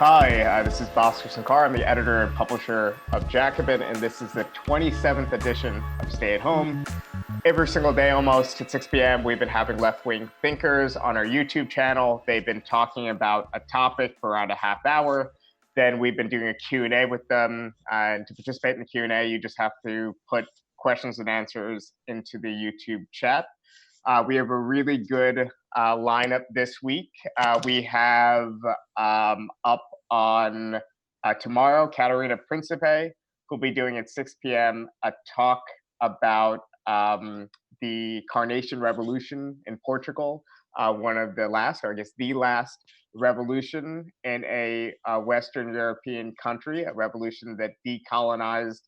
Hi, this is Bhaskar Sankar. I'm the editor and publisher of Jacobin, and this is the 27th edition of Stay at Home. Every single day almost at 6 p.m., we've been having left-wing thinkers on our YouTube channel. They've been talking about a topic for around a half hour. Then we've been doing a Q&A with them. And to participate in the Q&A, you just have to put questions and answers into the YouTube chat. We have a really good lineup this week. We have up on tomorrow, Catarina Principe, who'll be doing at 6 p.m. a talk about the Carnation Revolution in Portugal, one of the last, or I guess the last revolution in a Western European country, a revolution that decolonized,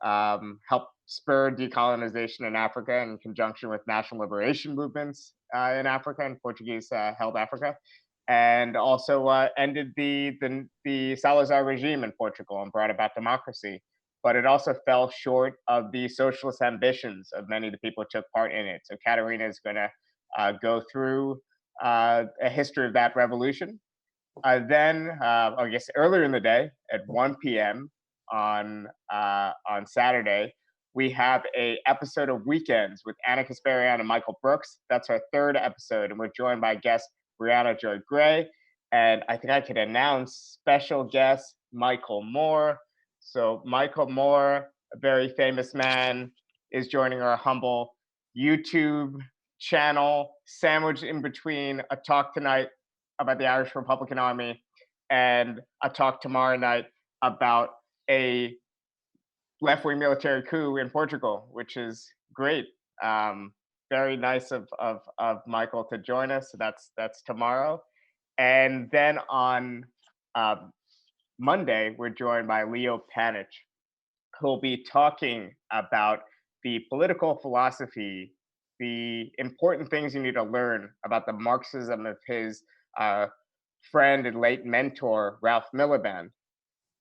helped spur decolonization in Africa in conjunction with national liberation movements in Africa and Portuguese-held Africa, and also ended the Salazar regime in Portugal and brought about democracy. But it also fell short of the socialist ambitions of many of the people who took part in it. So Catarina is going to go through a history of that revolution. Then, I guess earlier in the day at 1 p.m. on Saturday, we have a episode of Weekends with Anna Kasparian and Michael Brooks. That's our third episode, and we're joined by guest Brianna Joy Gray. And I think I could announce special guest Michael Moore. So Michael Moore, a very famous man, is joining our humble YouTube channel, sandwiched in between a talk tonight about the Irish Republican Army and a talk tomorrow night about a left-wing military coup in Portugal, which is great. Very nice of Michael to join us. So that's tomorrow. And then on Monday, we're joined by Leo Panich, who'll be talking about the political philosophy, the important things you need to learn about the Marxism of his friend and late mentor, Ralph Miliband.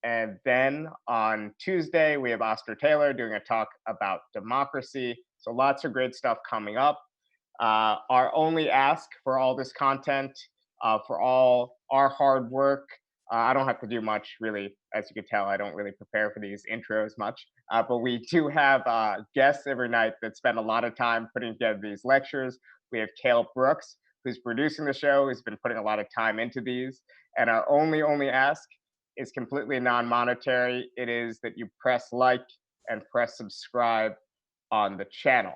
And then on Tuesday, we have Oscar Taylor doing a talk about democracy. So lots of great stuff coming up. Our only ask for all this content, for all our hard work, I don't have to do much, really. As you can tell, I don't really prepare for these intros much. But we do have guests every night that spend a lot of time putting together these lectures. We have Cale Brooks, who's producing the show, who's been putting a lot of time into these. And our only ask is completely non-monetary. It is that you press like and press subscribe on the channel.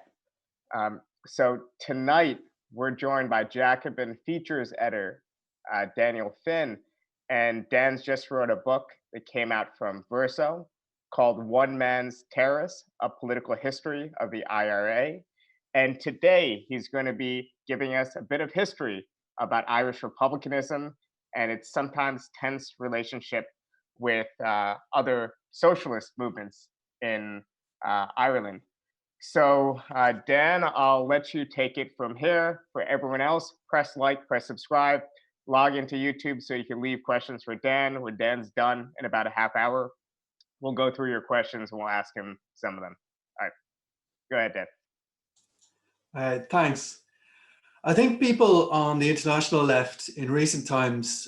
So tonight, we're joined by Jacobin features editor, Daniel Fein. And Dan's just wrote a book that came out from Verso called One Man's Terrorists, A Political History of the IRA. And today he's going to be giving us a bit of history about Irish republicanism and its sometimes tense relationship with other socialist movements in Ireland. So Dan, I'll let you take it from here. For everyone else, press like, press subscribe. Log into YouTube so you can leave questions for Dan. When Dan's done in about a half hour, we'll go through your questions and we'll ask him some of them. All right, go ahead, Dan. Thanks. I think people on the international left in recent times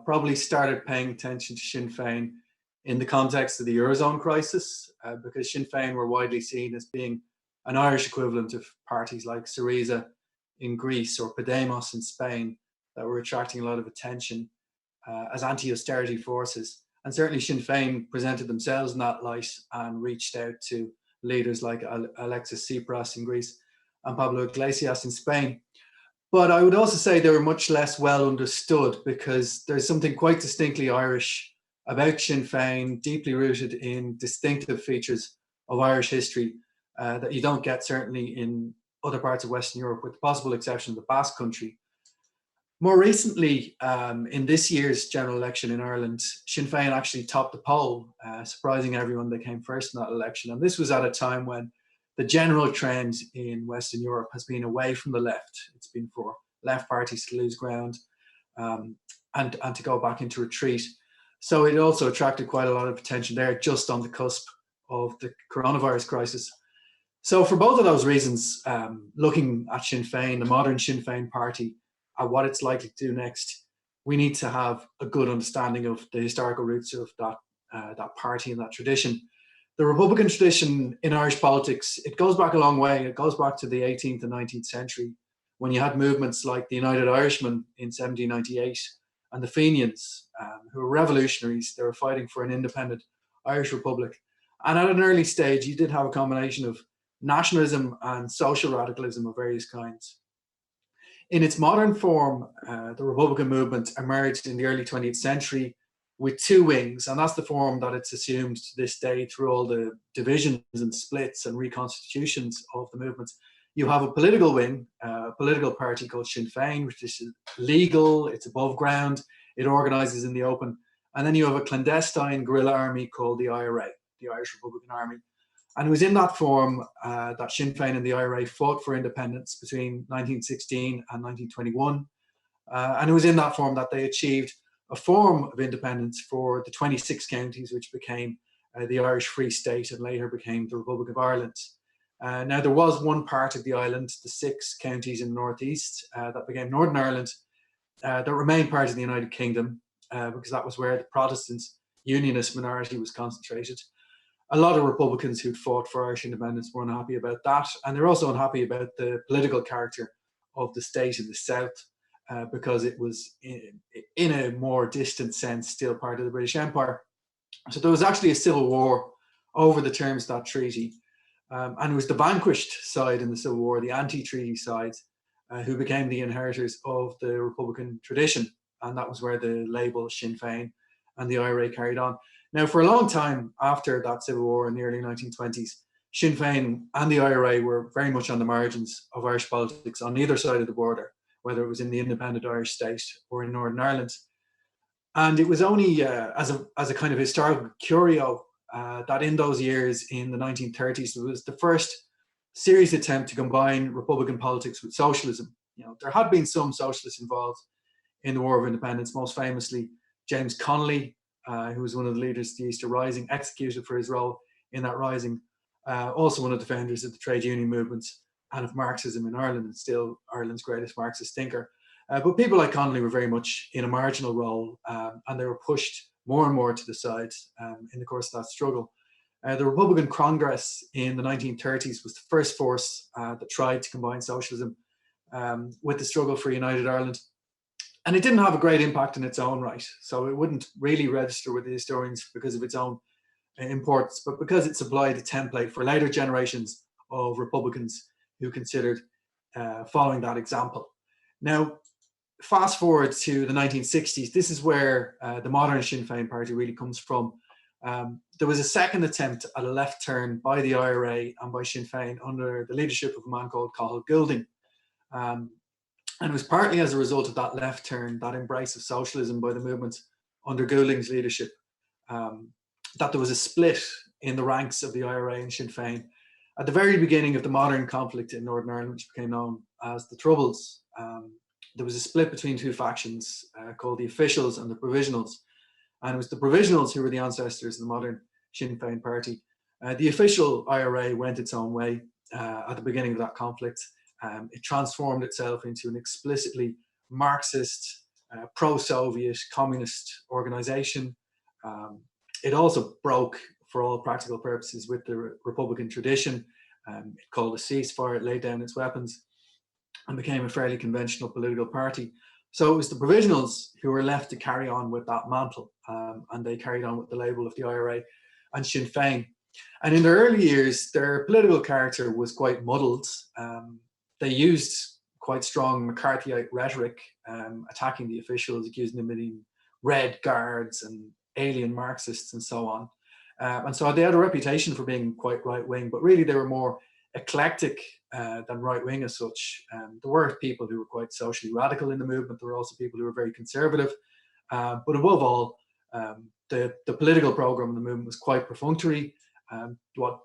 probably started paying attention to Sinn Fein in the context of the Eurozone crisis, because Sinn Fein were widely seen as being an Irish equivalent of parties like Syriza in Greece or Podemos in Spain, that were attracting a lot of attention as anti-austerity forces. And certainly Sinn Fein presented themselves in that light and reached out to leaders like Alexis Tsipras in Greece and Pablo Iglesias in Spain. But I would also say they were much less well understood, because there's something quite distinctly Irish about Sinn Fein, deeply rooted in distinctive features of Irish history that you don't get certainly in other parts of Western Europe, with the possible exception of the Basque Country. More recently, in this year's general election in Ireland, Sinn Féin actually topped the poll, surprising everyone. They came first in that election. And this was at a time when the general trend in Western Europe has been away from the left. It's been for left parties to lose ground and to go back into retreat. So it also attracted quite a lot of attention there, just on the cusp of the coronavirus crisis. So for both of those reasons, looking at Sinn Fein, the modern Sinn Fein party, at what it's likely to do next, we need to have a good understanding of the historical roots of that party and that tradition. The Republican tradition in Irish politics, it goes back a long way. It goes back to the 18th and 19th century, when you had movements like the United Irishmen in 1798 and the Fenians, who were revolutionaries. They were fighting for an independent Irish Republic. And at an early stage, you did have a combination of nationalism and social radicalism of various kinds. In its modern form, the Republican movement emerged in the early 20th century with two wings, and that's the form that it's assumed to this day through all the divisions and splits and reconstitutions of the movement. You have a political wing, a political party called Sinn Fein, which is legal, it's above ground, it organises in the open. And then you have a clandestine guerrilla army called the IRA, the Irish Republican Army. And it was in that form that Sinn Féin and the IRA fought for independence between 1916 and 1921. And it was in that form that they achieved a form of independence for the 26 counties, which became the Irish Free State and later became the Republic of Ireland. Now, there was one part of the island, the 6 counties in the northeast, that became Northern Ireland, that remained part of the United Kingdom, because that was where the Protestant Unionist minority was concentrated. A lot of Republicans who'd fought for Irish independence were unhappy about that, and they're also unhappy about the political character of the state in the south, because it was, in a more distant sense, still part of the British Empire. So there was actually a civil war over the terms of that treaty, and it was the vanquished side in the civil war, the anti-treaty side, who became the inheritors of the Republican tradition, and that was where the label Sinn Féin and the IRA carried on. Now, for a long time after that civil war in the early 1920s, Sinn Féin and the IRA were very much on the margins of Irish politics on either side of the border, whether it was in the independent Irish state or in Northern Ireland. And it was only as a kind of historical curio that in those years, in the 1930s, there was the first serious attempt to combine Republican politics with socialism. You know, there had been some socialists involved in the War of Independence, most famously James Connolly, who was one of the leaders of the Easter Rising, executed for his role in that rising, also one of the founders of the trade union movement and of Marxism in Ireland, and still Ireland's greatest Marxist thinker. But people like Connolly were very much in a marginal role, and they were pushed more and more to the side in the course of that struggle. The Republican Congress in the 1930s was the first force that tried to combine socialism with the struggle for United Ireland. And it didn't have a great impact in its own right. So it wouldn't really register with the historians because of its own importance, but because it supplied a template for later generations of Republicans who considered following that example. Now, fast forward to the 1960s, this is where the modern Sinn Féin party really comes from. There was a second attempt at a left turn by the IRA and by Sinn Féin under the leadership of a man called Cathal Goulding. And it was partly as a result of that left turn, that embrace of socialism by the movement under Goulding's leadership, that there was a split in the ranks of the IRA and Sinn Féin. At the very beginning of the modern conflict in Northern Ireland, which became known as the Troubles, there was a split between two factions called the Officials and the Provisionals. And it was the Provisionals who were the ancestors of the modern Sinn Féin party. The official IRA went its own way at the beginning of that conflict. It transformed itself into an explicitly Marxist, pro-Soviet, communist organization. It also broke, for all practical purposes, with the Republican tradition. It called a ceasefire, it laid down its weapons, and became a fairly conventional political party. So it was the Provisionals who were left to carry on with that mantle, and they carried on with the label of the IRA and Sinn Féin. And in their early years, their political character was quite muddled. They used quite strong McCarthyite rhetoric, attacking the officials, accusing them of being red guards and alien Marxists and so on. And so they had a reputation for being quite right-wing, but really they were more eclectic than right-wing as such. There were people who were quite socially radical in the movement. There were also people who were very conservative. But above all, the political program of the movement was quite perfunctory. What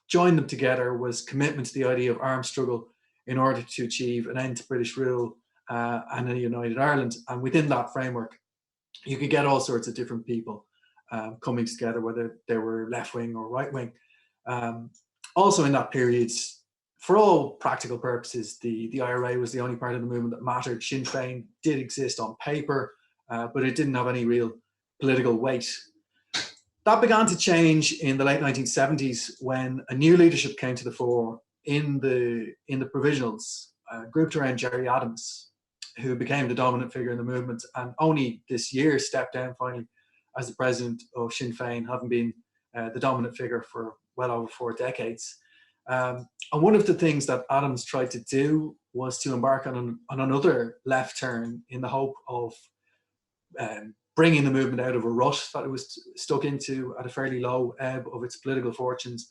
joined them together was commitment to the idea of armed struggle in order to achieve an end to British rule and a united Ireland. And within that framework, you could get all sorts of different people coming together, whether they were left-wing or right-wing. Also in that period, for all practical purposes, the IRA was the only part of the movement that mattered. Sinn Fein did exist on paper, but it didn't have any real political weight. That began to change in the late 1970s when a new leadership came to the fore in the Provisionals, grouped around Gerry Adams, who became the dominant figure in the movement, and only this year stepped down finally as the president of Sinn Fein, having been the dominant figure for well over 4 decades. And one of the things that Adams tried to do was to embark on another left turn in the hope of bringing the movement out of a rut that it was stuck into at a fairly low ebb of its political fortunes.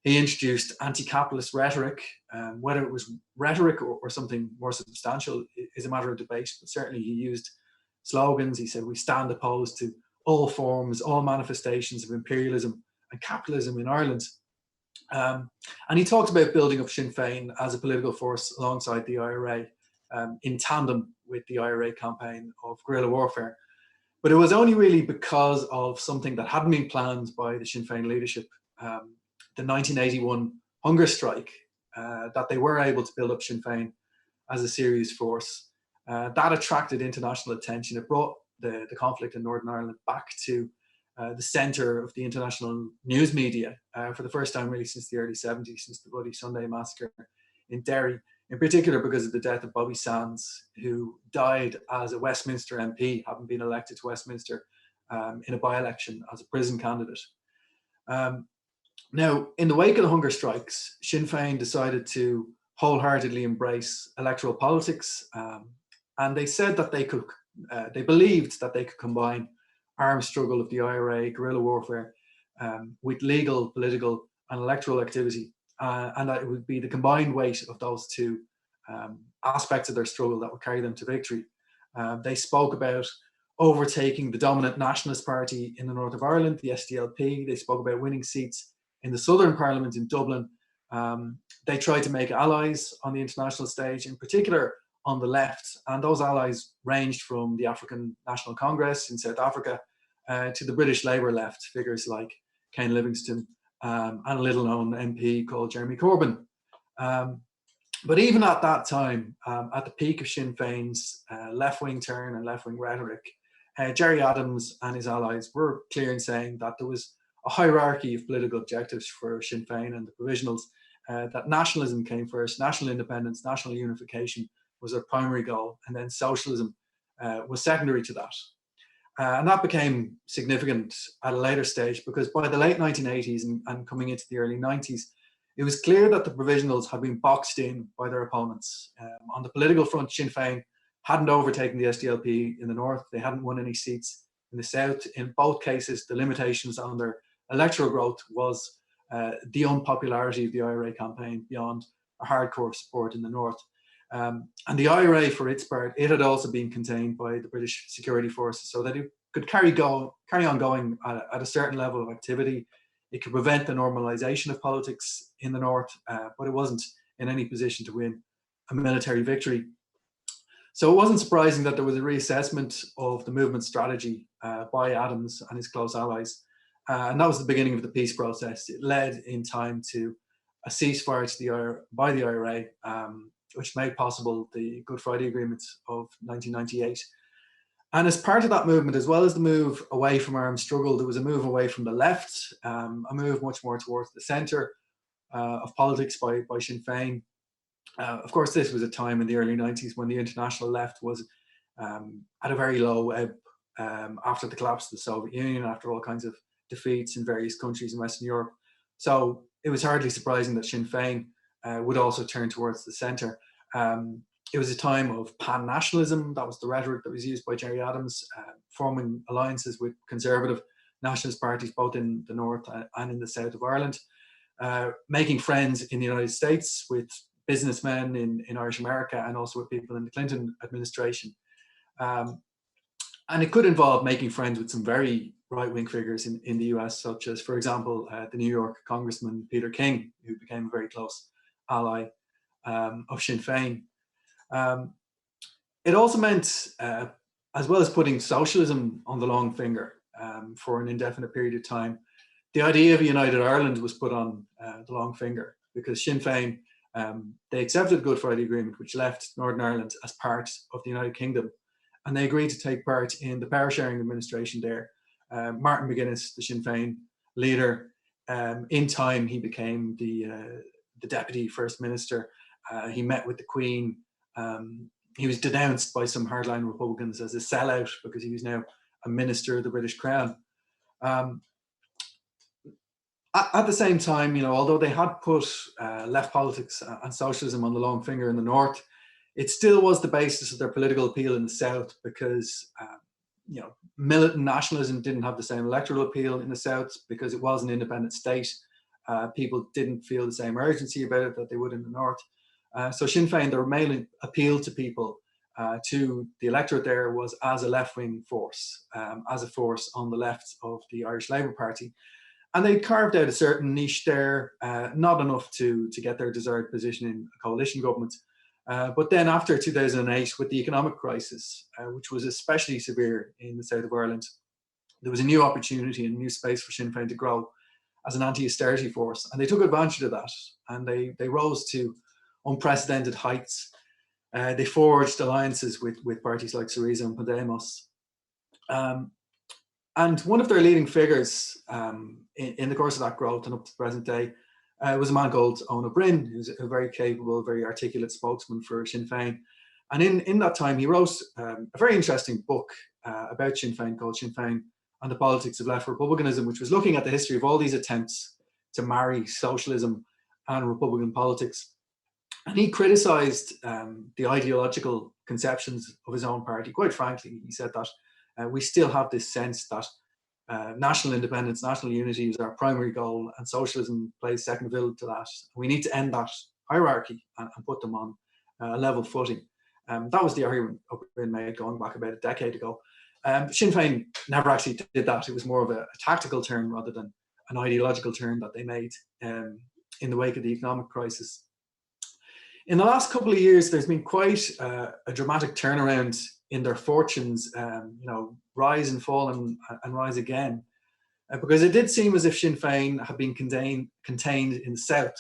He introduced anti-capitalist rhetoric. Whether it was rhetoric or something more substantial is a matter of debate, but certainly he used slogans. He said, "We stand opposed to all forms, all manifestations of imperialism and capitalism in Ireland." And he talked about building up Sinn Fein as a political force alongside the IRA, in tandem with the IRA campaign of guerrilla warfare. But it was only really because of something that hadn't been planned by the Sinn Fein leadership, the 1981 hunger strike, that they were able to build up Sinn Fein as a serious force. That attracted international attention. It brought the conflict in Northern Ireland back to the centre of the international news media for the first time really since the early 70s, since the Bloody Sunday massacre in Derry, in particular because of the death of Bobby Sands, who died as a Westminster MP, having been elected to Westminster in a by-election as a prison candidate. Now, in the wake of the hunger strikes, Sinn Fein decided to wholeheartedly embrace electoral politics, and they said that they believed that they could combine armed struggle of the IRA, guerrilla warfare, with legal, political, and electoral activity, and that it would be the combined weight of those two aspects of their struggle that would carry them to victory. They spoke about overtaking the dominant nationalist party in the north of Ireland, the SDLP. They spoke about winning seats in the Southern Parliament in Dublin. They tried to make allies on the international stage, in particular on the left, and those allies ranged from the African National Congress in South Africa to the British Labour left, figures like Ken Livingstone and a little-known MP called Jeremy Corbyn. But even at that time, at the peak of Sinn Féin's left-wing turn and left-wing rhetoric, Gerry Adams and his allies were clear in saying that there was a hierarchy of political objectives for Sinn Féin and the Provisionals, that nationalism came first, national independence, national unification was their primary goal, and then socialism was secondary to that. And that became significant at a later stage because by the late 1980s and coming into the early 90s, it was clear that the Provisionals had been boxed in by their opponents. On the political front, Sinn Féin hadn't overtaken the SDLP in the north. They hadn't won any seats in the south. In both cases, the limitations on their electoral growth was the unpopularity of the IRA campaign beyond a hardcore support in the north. And the IRA, for its part, it had also been contained by the British security forces so that it could carry on going at a certain level of activity. It could prevent the normalization of politics in the north, but it wasn't in any position to win a military victory. So it wasn't surprising that there was a reassessment of the movement strategy by Adams and his close allies. And that was the beginning of the peace process. It led in time to a ceasefire by the IRA, which made possible the Good Friday Agreement of 1998. And as part of that movement, as well as the move away from armed struggle, there was a move away from the left, a move much more towards the centre of politics by Sinn Féin. Of course, this was a time in the early 90s when the international left was at a very low ebb after the collapse of the Soviet Union, after all kinds of defeats in various countries in Western Europe. So it was hardly surprising that Sinn Féin would also turn towards the centre. It was a time of pan-nationalism. That was the rhetoric that was used by Gerry Adams, forming alliances with conservative nationalist parties, both in the north and in the south of Ireland, making friends in the United States with businessmen in Irish America and also with people in the Clinton administration. And it could involve making friends with some very right-wing figures in the US, such as, for example, the New York Congressman Peter King, who became a very close ally of Sinn Féin. It also meant, as well as putting socialism on the long finger for an indefinite period of time, the idea of a united Ireland was put on the long finger, because Sinn Féin, they accepted the Good Friday Agreement, which left Northern Ireland as part of the United Kingdom, and they agreed to take part in the power sharing administration there. Martin McGuinness, the Sinn Féin leader, in time he became the deputy first minister. He met with the Queen. He was denounced by some hardline Republicans as a sellout because he was now a minister of the British Crown. At the same time, although they had put left politics and socialism on the long finger in the north, it still was the basis of their political appeal in the south, because militant nationalism didn't have the same electoral appeal in the south because it was an independent state. People didn't feel the same urgency about it that they would in the north. So Sinn Féin, their main appeal to people, to the electorate there, was as a left-wing force, as a force on the left of the Irish Labour Party. And they carved out a certain niche there, not enough to get their desired position in a coalition government. But then after 2008, with the economic crisis, which was especially severe in the south of Ireland, there was a new opportunity and a new space for Sinn Féin to grow as an anti-austerity force. And they took advantage of that, and they rose to unprecedented heights. They forged alliances with parties like Syriza and Podemos. And one of their leading figures in the course of that growth and up to the present day was a man called Eoin Ó Broin, who's a very capable, very articulate spokesman for Sinn Féin. And in that time, he wrote a very interesting book about Sinn Féin called Sinn Féin and the Politics of Left Republicanism, which was looking at the history of all these attempts to marry socialism and Republican politics. And he criticised the ideological conceptions of his own party. Quite frankly, he said that we still have this sense that national independence, national unity is our primary goal, and socialism plays second fiddle to that. We need to end that hierarchy and put them on a level footing. That was the argument Ó Broin made going back about a decade ago. Sinn Féin never actually did that. It was more of a tactical turn rather than an ideological turn that they made in the wake of the economic crisis. In the last couple of years, there's been quite a dramatic turnaround in their fortunes, rise and fall and rise again, because it did seem as if Sinn Féin had been contained in the south.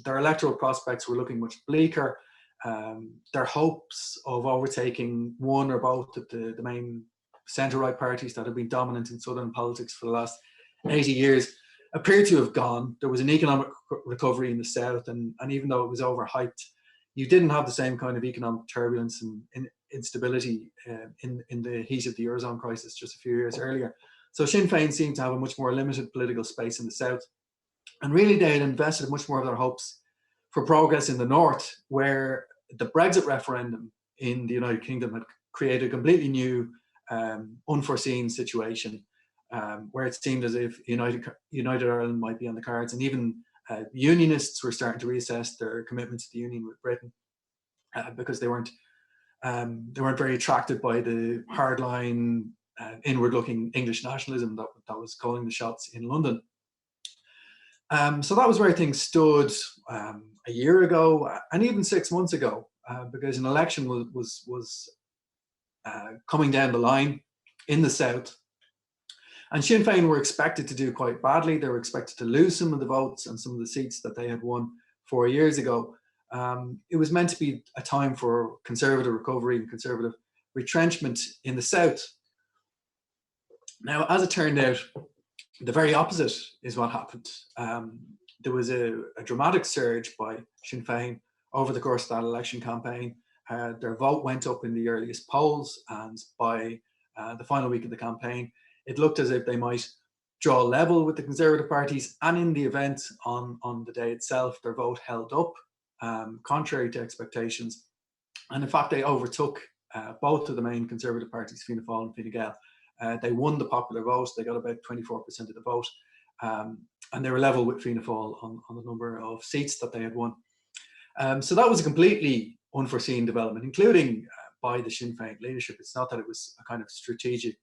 Their electoral prospects were looking much bleaker. Their hopes of overtaking one or both of the main centre-right parties that have been dominant in southern politics for the last 80 years appeared to have gone. There was an economic recovery in the south, and even though it was overhyped, you didn't have the same kind of economic turbulence and instability in the heat of the Eurozone crisis just a few years earlier. So Sinn Féin seemed to have a much more limited political space in the south. And really they had invested much more of their hopes for progress in the north, where the Brexit referendum in the United Kingdom had created a completely new, unforeseen situation, where it seemed as if United Ireland might be on the cards, and even unionists were starting to reassess their commitment to the union with Britain, because they weren't very attracted by the hardline, inward-looking English nationalism that was calling the shots in London. So that was where things stood a year ago, and even 6 months ago, because an election was coming down the line in the south. And Sinn Féin were expected to do quite badly. They were expected to lose some of the votes and some of the seats that they had won 4 years ago. It was meant to be a time for conservative recovery and conservative retrenchment in the south. Now, as it turned out, the very opposite is what happened. There was a dramatic surge by Sinn Féin over the course of that election campaign. Their vote went up in the earliest polls, and by the final week of the campaign, it looked as if they might draw level with the Conservative parties, and in the event on the day itself, their vote held up, contrary to expectations. And in fact, they overtook both of the main Conservative parties, Fianna Fáil and Fine Gael. They won the popular vote. They got about 24% of the vote, and they were level with Fianna Fáil on the number of seats that they had won. So that was a completely unforeseen development, including by the Sinn Féin leadership. It's not that it was a kind of strategic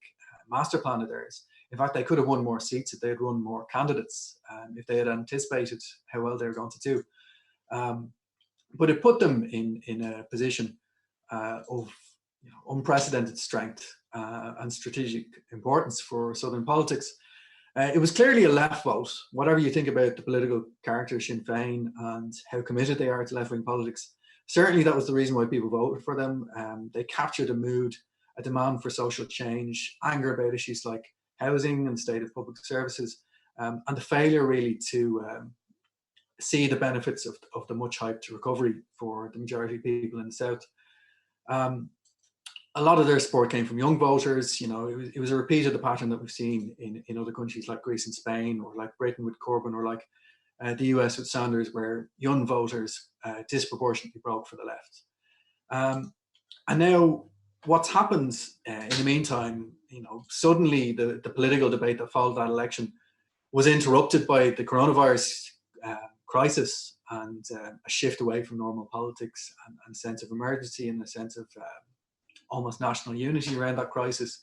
master plan of theirs. In fact, they could have won more seats if they had run more candidates, if they had anticipated how well they were going to do. But it put them in a position of unprecedented strength and strategic importance for Southern politics. It was clearly a left vote. Whatever you think about the political character of Sinn Féin and how committed they are to left-wing politics, certainly that was the reason why people voted for them. They captured a mood, a demand for social change, anger about issues like housing and the state of public services, and the failure really to see the benefits of the much hyped recovery for the majority of people in the South. A lot of their support came from young voters. You know, it was a repeat of the pattern that we've seen in other countries like Greece and Spain, or like Britain with Corbyn, or like the US with Sanders, where young voters disproportionately broke for the left. And now what's happened in the meantime, you know, suddenly the political debate that followed that election was interrupted by the coronavirus crisis and a shift away from normal politics and sense of emergency and a sense of almost national unity around that crisis.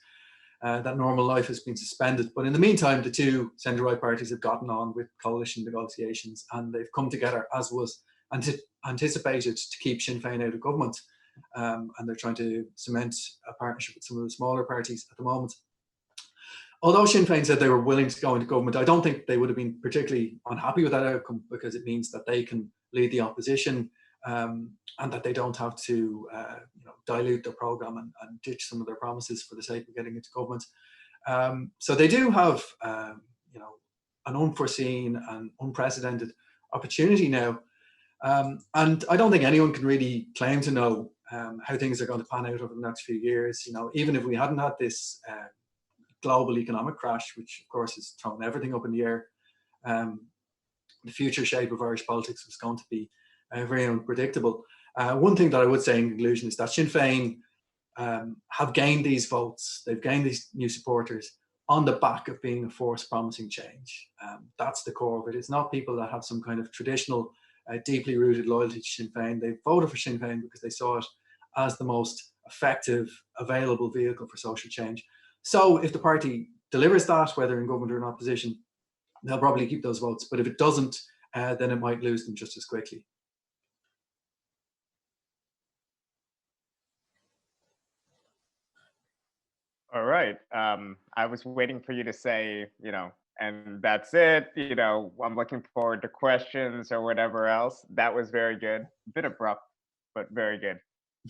That normal life has been suspended. But in the meantime, the two centre-right parties have gotten on with coalition negotiations, and they've come together, as was anticipated, to keep Sinn Féin out of government. And they're trying to cement a partnership with some of the smaller parties at the moment. Although Sinn Féin said they were willing to go into government, I don't think they would have been particularly unhappy with that outcome, because it means that they can lead the opposition, and that they don't have to you know, dilute their programme and ditch some of their promises for the sake of getting into government. So they do have you know, an unforeseen and unprecedented opportunity now. And I don't think anyone can really claim to know how things are going to pan out over the next few years. You know, even if we hadn't had this global economic crash, which of course has thrown everything up in the air, the future shape of Irish politics was going to be very unpredictable. One thing that I would say in conclusion is that Sinn Féin have gained these votes, they've gained these new supporters on the back of being a force promising change. That's the core of it. It's not people that have some kind of traditional, deeply rooted loyalty to Sinn Féin. They voted for Sinn Féin because they saw it as the most effective available vehicle for social change. So if the party delivers that, whether in government or in opposition, they'll probably keep those votes. But if it doesn't, then it might lose them just as quickly. All right. I was waiting for you to say, you know, and that's it. You know, I'm looking forward to questions or whatever else. That was very good. A bit abrupt, but very good.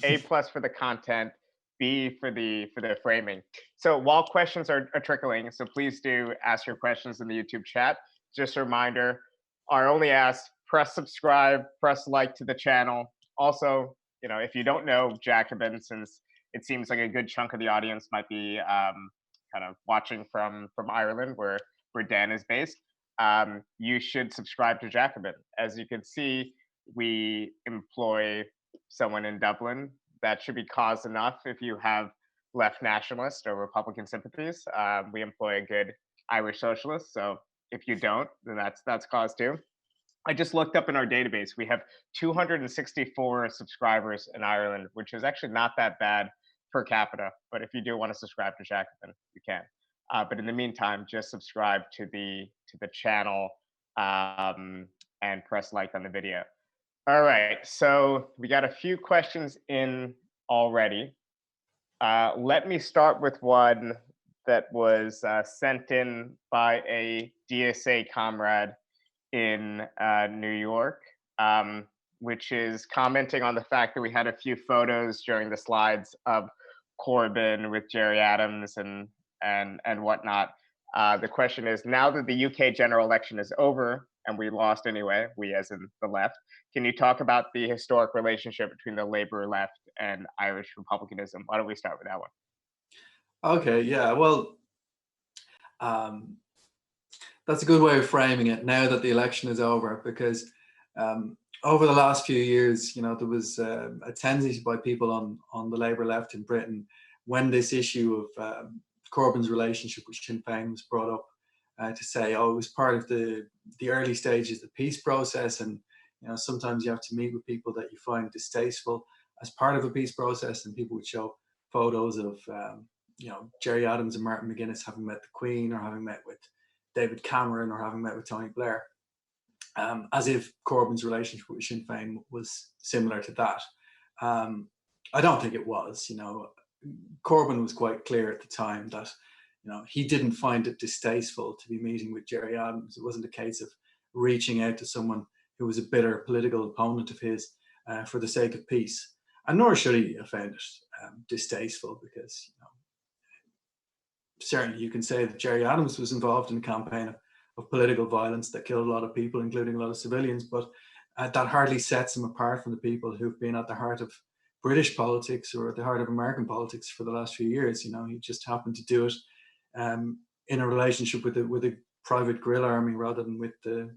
A plus for the content, B for the framing. So while questions are trickling, so please do ask your questions in the YouTube chat. Just a reminder, our only ask: press subscribe, press like to the channel. Also, you know, if you don't know Jacobin, since it seems like a good chunk of the audience might be kind of watching from Ireland, where Dan is based, you should subscribe to Jacobin. As you can see, we employ someone in Dublin. That should be cause enough if you have left nationalist or Republican sympathies. We employ a good Irish socialist. So if you don't, then that's cause too. I just looked up in our database. We have 264 subscribers in Ireland, which is actually not that bad per capita. But if you do want to subscribe to Jacobin, you can. But in the meantime, just subscribe to the channel and press like on the video. All right, so we got a few questions in already. Let me start with one that was sent in by a DSA comrade in New York, which is commenting on the fact that we had a few photos during the slides of Corbyn with Jerry Adams and whatnot. The question is, now that the UK general election is over and we lost anyway, we as in the left, can you talk about the historic relationship between the Labour left and Irish republicanism? Why don't we start with that one? Okay, yeah, well, that's a good way of framing it now that the election is over, because over the last few years, you know, there was a tendency by people on the Labour left in Britain, when this issue of Corbyn's relationship with Sinn Féin was brought up, to say, oh, it was part of the early stages of the peace process, and you know, sometimes you have to meet with people that you find distasteful as part of a peace process, and people would show photos of you know, Jerry Adams and Martin McGuinness having met the Queen, or having met with David Cameron, or having met with Tony Blair, as if Corbyn's relationship with Sinn Féin was similar to that. I don't think it was. You know, Corbyn was quite clear at the time that, he didn't find it distasteful to be meeting with Gerry Adams. It wasn't a case of reaching out to someone who was a bitter political opponent of his for the sake of peace. And nor should he have found it distasteful, because certainly you can say that Gerry Adams was involved in a campaign of political violence that killed a lot of people, including a lot of civilians, but that hardly sets him apart from the people who've been at the heart of British politics or at the heart of American politics for the last few years. He just happened to do it in a relationship with a private guerrilla army rather than with the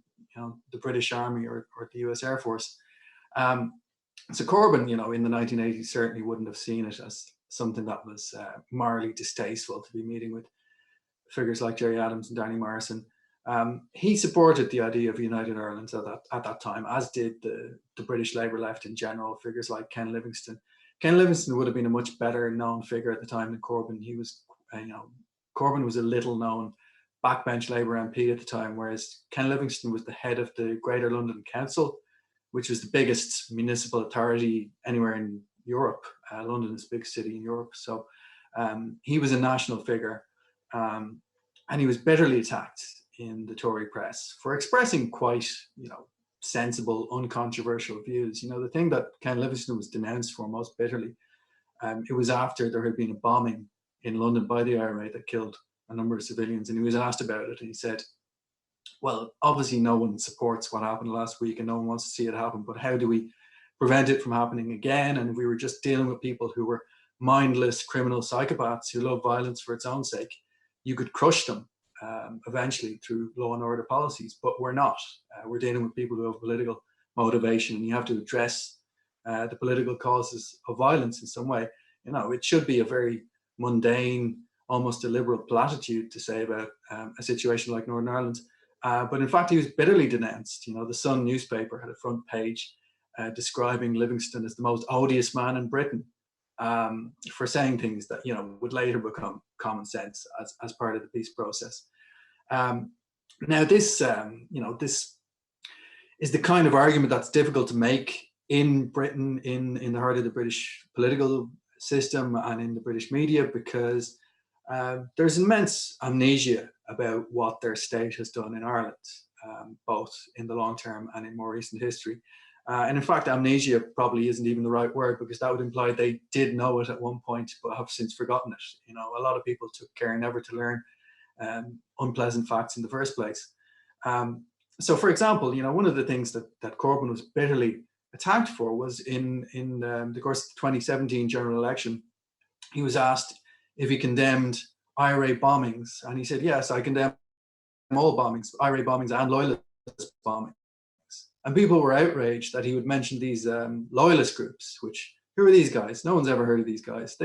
British Army or the US Air Force. So Corbyn, in the 1980s certainly wouldn't have seen it as something that was morally distasteful to be meeting with figures like Gerry Adams and Danny Morrison. He supported the idea of a united Ireland at that time, as did the British Labour left in general, figures like Ken Livingstone. Ken Livingstone would have been a much better known figure at the time than Corbyn. He was, Corbyn was a little known backbench Labour MP at the time, whereas Ken Livingstone was the head of the Greater London Council, which was the biggest municipal authority anywhere in Europe. London is a big city in Europe. So he was a national figure, and he was bitterly attacked in the Tory press for expressing quite, sensible, uncontroversial views. The thing that Ken Livingstone was denounced for most bitterly, it was after there had been a bombing in London by the IRA that killed a number of civilians, and he was asked about it, and he said, well, obviously no one supports what happened last week and no one wants to see it happen, but how do we prevent it from happening again? And if we were just dealing with people who were mindless criminal psychopaths who love violence for its own sake, you could crush them eventually through law and order policies, but we're not. We're dealing with people who have political motivation, and you have to address the political causes of violence in some way. It should be a very mundane, almost a liberal platitude to say about a situation like Northern Ireland. But in fact, he was bitterly denounced. The Sun newspaper had a front page describing Livingstone as the most odious man in Britain, for saying things that would later become common sense as part of the peace process. Now, this this is the kind of argument that's difficult to make in Britain, in the heart of the British political system and in the British media, because there's immense amnesia about what their state has done in Ireland, both in the long term and in more recent history. And in fact, amnesia probably isn't even the right word, because that would imply they did know it at one point but have since forgotten it. A lot of people took care never to learn unpleasant facts in the first place. So, for example, one of the things that Corbyn was bitterly attacked for was in the course of the 2017 general election, he was asked if he condemned IRA bombings, and he said, yes, I condemn all bombings, IRA bombings and loyalist bombings. And people were outraged that he would mention these loyalist groups, which, who are these guys? No one's ever heard of these guys.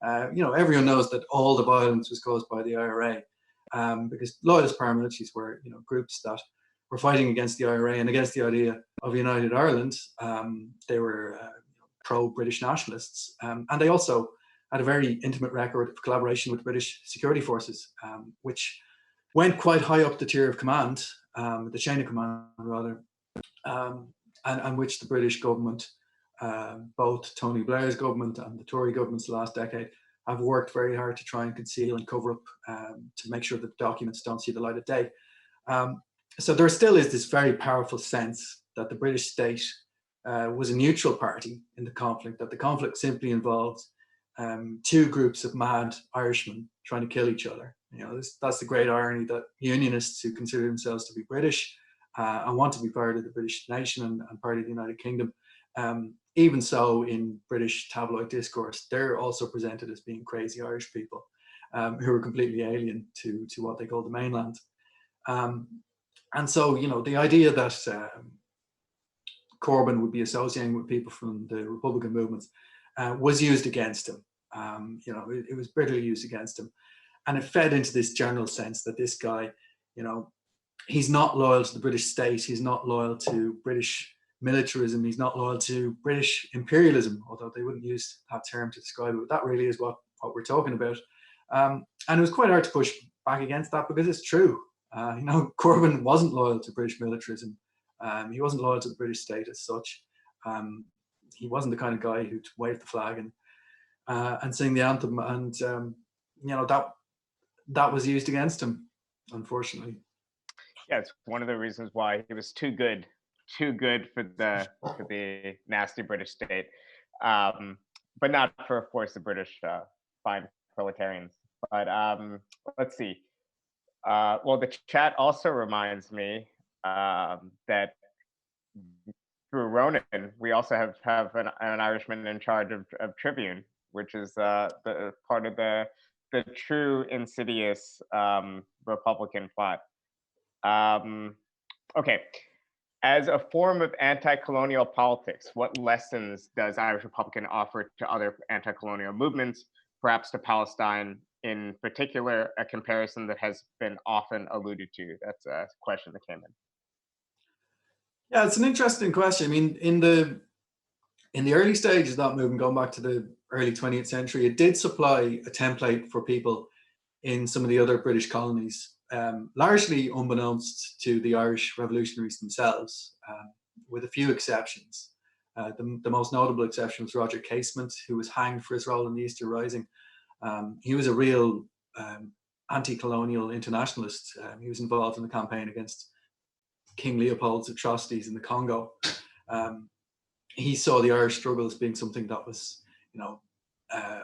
Everyone knows that all the violence was caused by the IRA, because loyalist paramilitaries were, groups that were fighting against the IRA and against the idea of a united Ireland. They were pro-British nationalists, and they also had a very intimate record of collaboration with British security forces, which went quite high up the tier of command, the chain of command rather, and which the British government, both Tony Blair's government and the Tory governments the last decade, have worked very hard to try and conceal and cover up, to make sure that documents don't see the light of day. So there still is this very powerful sense that the British state was a neutral party in the conflict, that the conflict simply involves two groups of mad Irishmen trying to kill each other. That's the great irony, that unionists who consider themselves to be British and want to be part of the British nation and part of the United Kingdom, even so in British tabloid discourse, they're also presented as being crazy Irish people who are completely alien to what they call the mainland. And so, the idea that Corbyn would be associating with people from the Republican movements was used against him. It was bitterly used against him. And it fed into this general sense that this guy, he's not loyal to the British state. He's not loyal to British militarism. He's not loyal to British imperialism, although they wouldn't use that term to describe it. But that really is what we're talking about. And it was quite hard to push back against that, because it's true. Corbyn wasn't loyal to British militarism. He wasn't loyal to the British state as such. He wasn't the kind of guy who'd wave the flag and sing the anthem. And, that was used against him, unfortunately. Yeah, it's one of the reasons why he was too good for the nasty British state, um, but not for, of course, the British fine proletarians. But let's see. Well, the chat also reminds me that through Ronan, we also have an Irishman in charge of Tribune, which is the part of the true insidious Republican plot. Um, okay, as a form of anti-colonial politics, what lessons does Irish Republican offer to other anti-colonial movements, perhaps to Palestine in particular, a comparison that has been often alluded to? That's a question that came in. Yeah, it's an interesting question. I mean, in the early stages of that movement, going back to the early 20th century, it did supply a template for people in some of the other British colonies, largely unbeknownst to the Irish revolutionaries themselves, with a few exceptions. The most notable exception was Roger Casement, who was hanged for his role in the Easter Rising. He was a real anti-colonial internationalist. He was involved in the campaign against King Leopold's atrocities in the Congo. He saw the Irish struggle as being something that was, uh,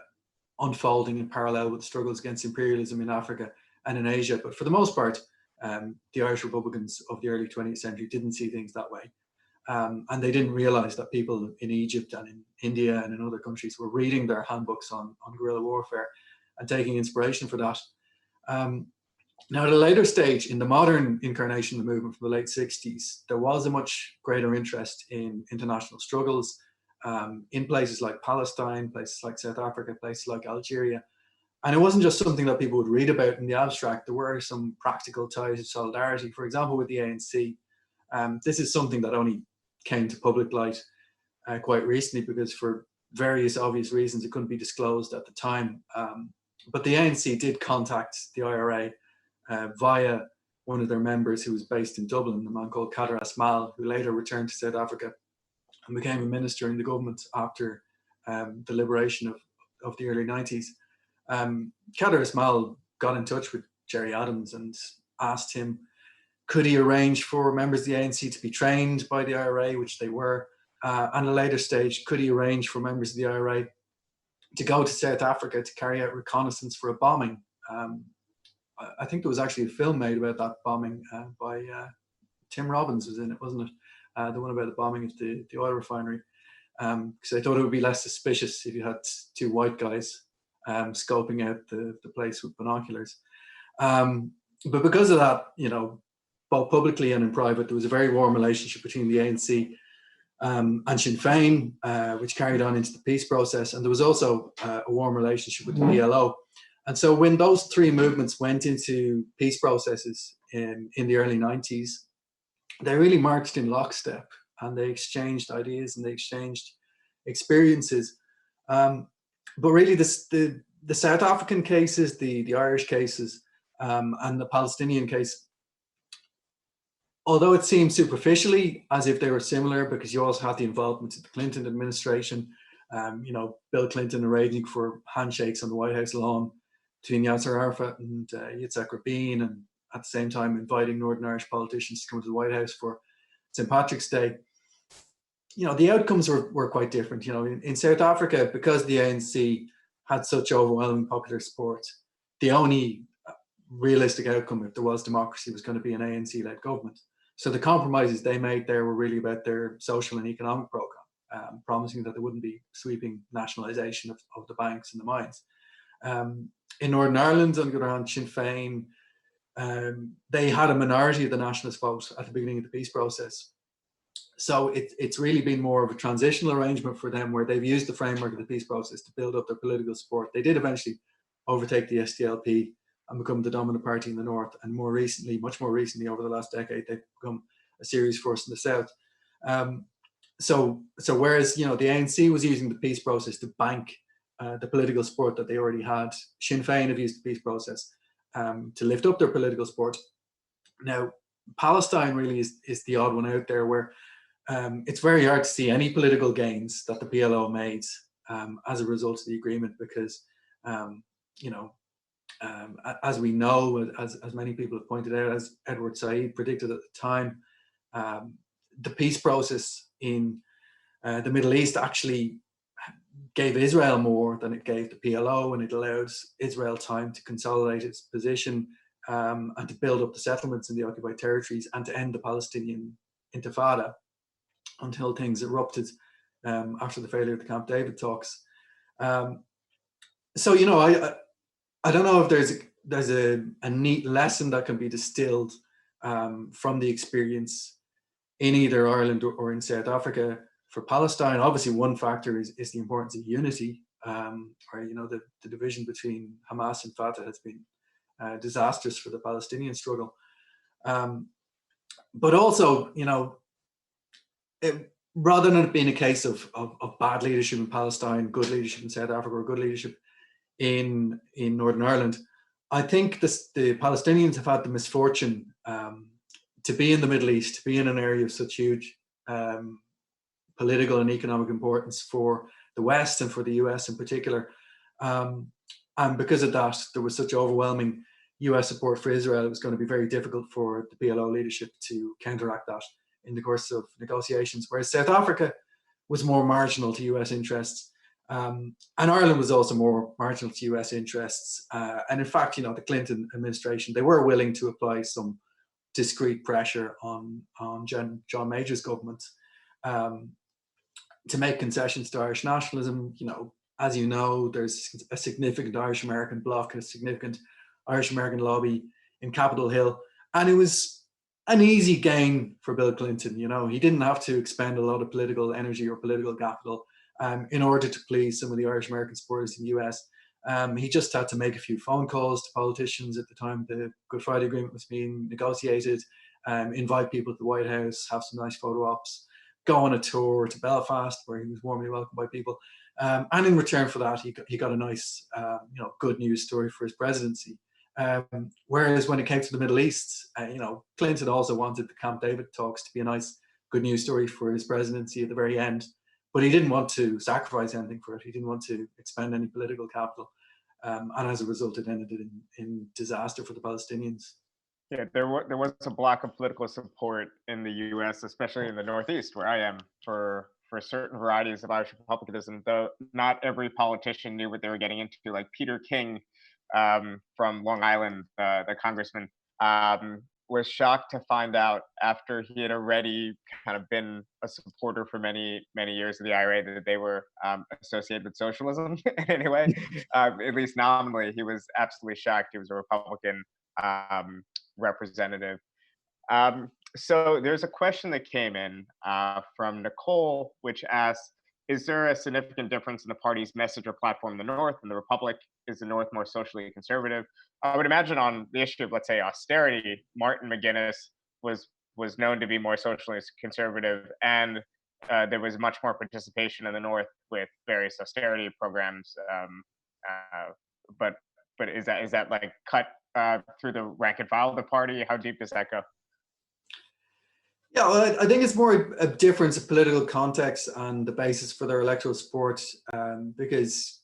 unfolding in parallel with struggles against imperialism in Africa and in Asia. But for the most part, the Irish Republicans of the early 20th century didn't see things that way. And they didn't realize that people in Egypt and in India and in other countries were reading their handbooks on guerrilla warfare and taking inspiration for that. Now, at a later stage, in the modern incarnation of the movement from the late 60s, there was a much greater interest in international struggles in places like Palestine, places like South Africa, places like Algeria. And it wasn't just something that people would read about in the abstract. There were some practical ties of solidarity, for example, with the ANC. This is something that only came to public light quite recently because for various obvious reasons, it couldn't be disclosed at the time. But the ANC did contact the IRA via one of their members who was based in Dublin, a man called Kader Asmal, who later returned to South Africa and became a minister in the government after the liberation of the early 90s. Kader Asmal got in touch with Gerry Adams and asked him, could he arrange for members of the ANC to be trained by the IRA, which they were, and at a later stage, could he arrange for members of the IRA to go to South Africa to carry out reconnaissance for a bombing. I think there was actually a film made about that bombing by Tim Robbins was in it, wasn't it? The one about the bombing of the oil refinery. Because I thought it would be less suspicious if you had two white guys scoping out the place with binoculars. But because of that, both publicly and in private, there was a very warm relationship between the ANC and Sinn Fein, which carried on into the peace process. And there was also a warm relationship with the PLO. And so when those three movements went into peace processes in the early 90s, they really marched in lockstep and they exchanged ideas and they exchanged experiences. But really the South African cases, the Irish cases, and the Palestinian case, although it seemed superficially as if they were similar, because you also had the involvement of the Clinton administration, Bill Clinton arranging for handshakes on the White House lawn between Yasser Arafat and Yitzhak Rabin, and at the same time inviting Northern Irish politicians to come to the White House for St. Patrick's Day. The outcomes were quite different. In South Africa, because the ANC had such overwhelming popular support, the only realistic outcome, if there was democracy, was going to be an ANC-led government. So the compromises they made there were really about their social and economic program, promising that there wouldn't be sweeping nationalisation of the banks and the mines. In Northern Ireland, on the other hand, Sinn Fein, they had a minority of the nationalist vote at the beginning of the peace process. So it's really been more of a transitional arrangement for them, where they've used the framework of the peace process to build up their political support. They did eventually overtake the SDLP and become the dominant party in the north, and more recently, much more recently, over the last decade, they've become a serious force in the south. So whereas the ANC was using the peace process to bank the political support that they already had, Sinn Féin have used the peace process to lift up their political support. Now, Palestine really is the odd one out there, where it's very hard to see any political gains that the PLO made as a result of the agreement, because As we know, as many people have pointed out, as Edward Said predicted at the time, the peace process in the Middle East actually gave Israel more than it gave the PLO, and it allowed Israel time to consolidate its position and to build up the settlements in the occupied territories and to end the Palestinian Intifada until things erupted after the failure of the Camp David talks. So, you know, I don't know if there's a neat lesson that can be distilled from the experience in either Ireland or in South Africa for Palestine. Obviously, one factor is the importance of unity, or, you know, the division between Hamas and Fatah has been disastrous for the Palestinian struggle. But also, you know, rather than it being a case of bad leadership in Palestine, good leadership in South Africa, or good leadership in Northern Ireland, I think the Palestinians have had the misfortune to be in the Middle East, to be in an area of such huge political and economic importance for the West and for the US in particular. And because of that, there was such overwhelming US support for Israel. It was going to be very difficult for the PLO leadership to counteract that in the course of negotiations, whereas South Africa was more marginal to US interests. And Ireland was also more marginal to US interests. And in fact, you know, the Clinton administration, they were willing to apply some discrete pressure on John Major's government to make concessions to Irish nationalism. You know, as you know, there's a significant Irish American bloc, a significant Irish American lobby in Capitol Hill. And it was an easy gain for Bill Clinton. You know, he didn't have to expend a lot of political energy or political capital in order to please some of the Irish American supporters in the US. He just had to make a few phone calls to politicians at the time the Good Friday Agreement was being negotiated, invite people to the White House, have some nice photo ops, go on a tour to Belfast where he was warmly welcomed by people. And in return for that, he got a nice, you know, good news story for his presidency. Whereas when it came to the Middle East, you know, Clinton also wanted the Camp David talks to be a nice, good news story for his presidency at the very end. But he didn't want to sacrifice anything for it. He didn't want to expend any political capital. And as a result, it ended in disaster for the Palestinians. Yeah, there was a block of political support in the U.S., especially in the Northeast, where I am, for certain varieties of Irish republicanism. Though not every politician knew what they were getting into. Like Peter King from Long Island, the congressman, was shocked to find out after he had already kind of been a supporter for many years of the IRA that they were associated with socialism in any way. At least nominally, he was absolutely shocked. He was a Republican representative. So there's a question that came in from Nicole, which asks, is there a significant difference in the party's message or platform in the North and the Republic? Is the North more socially conservative? I would imagine on the issue of, let's say, austerity, Martin McGuinness was known to be more socially conservative, and there was much more participation in the North with various austerity programs. But is that like cut through the rank and file of the party? How deep does that go? Yeah, well, I think it's more a difference of political context and the basis for their electoral support, because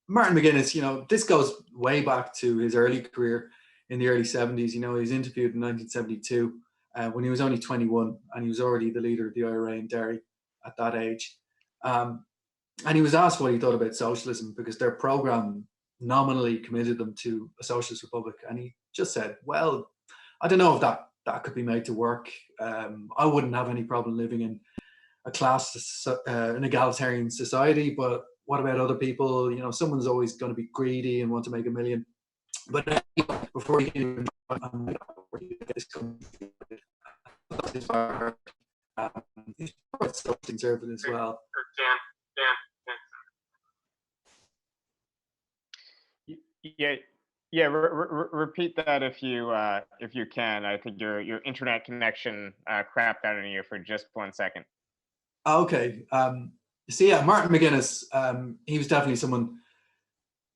Martin McGuinness, you know, this goes way back to his early career in the early 70s. You know, he was interviewed in 1972 when he was only 21, and he was already the leader of the IRA in Derry at that age. And he was asked what he thought about socialism, because their program nominally committed them to a socialist republic. And he just said, well, I don't know if that could be made to work. I wouldn't have any problem living in an egalitarian society, but what about other people? You know, someone's always going to be greedy and want to make $1 million. But before you can even he's quite conservative as well. Yeah. Repeat that if you can. I think your internet connection crapped out on you for just 1 second. Okay. So yeah, Martin McGuinness, he was definitely someone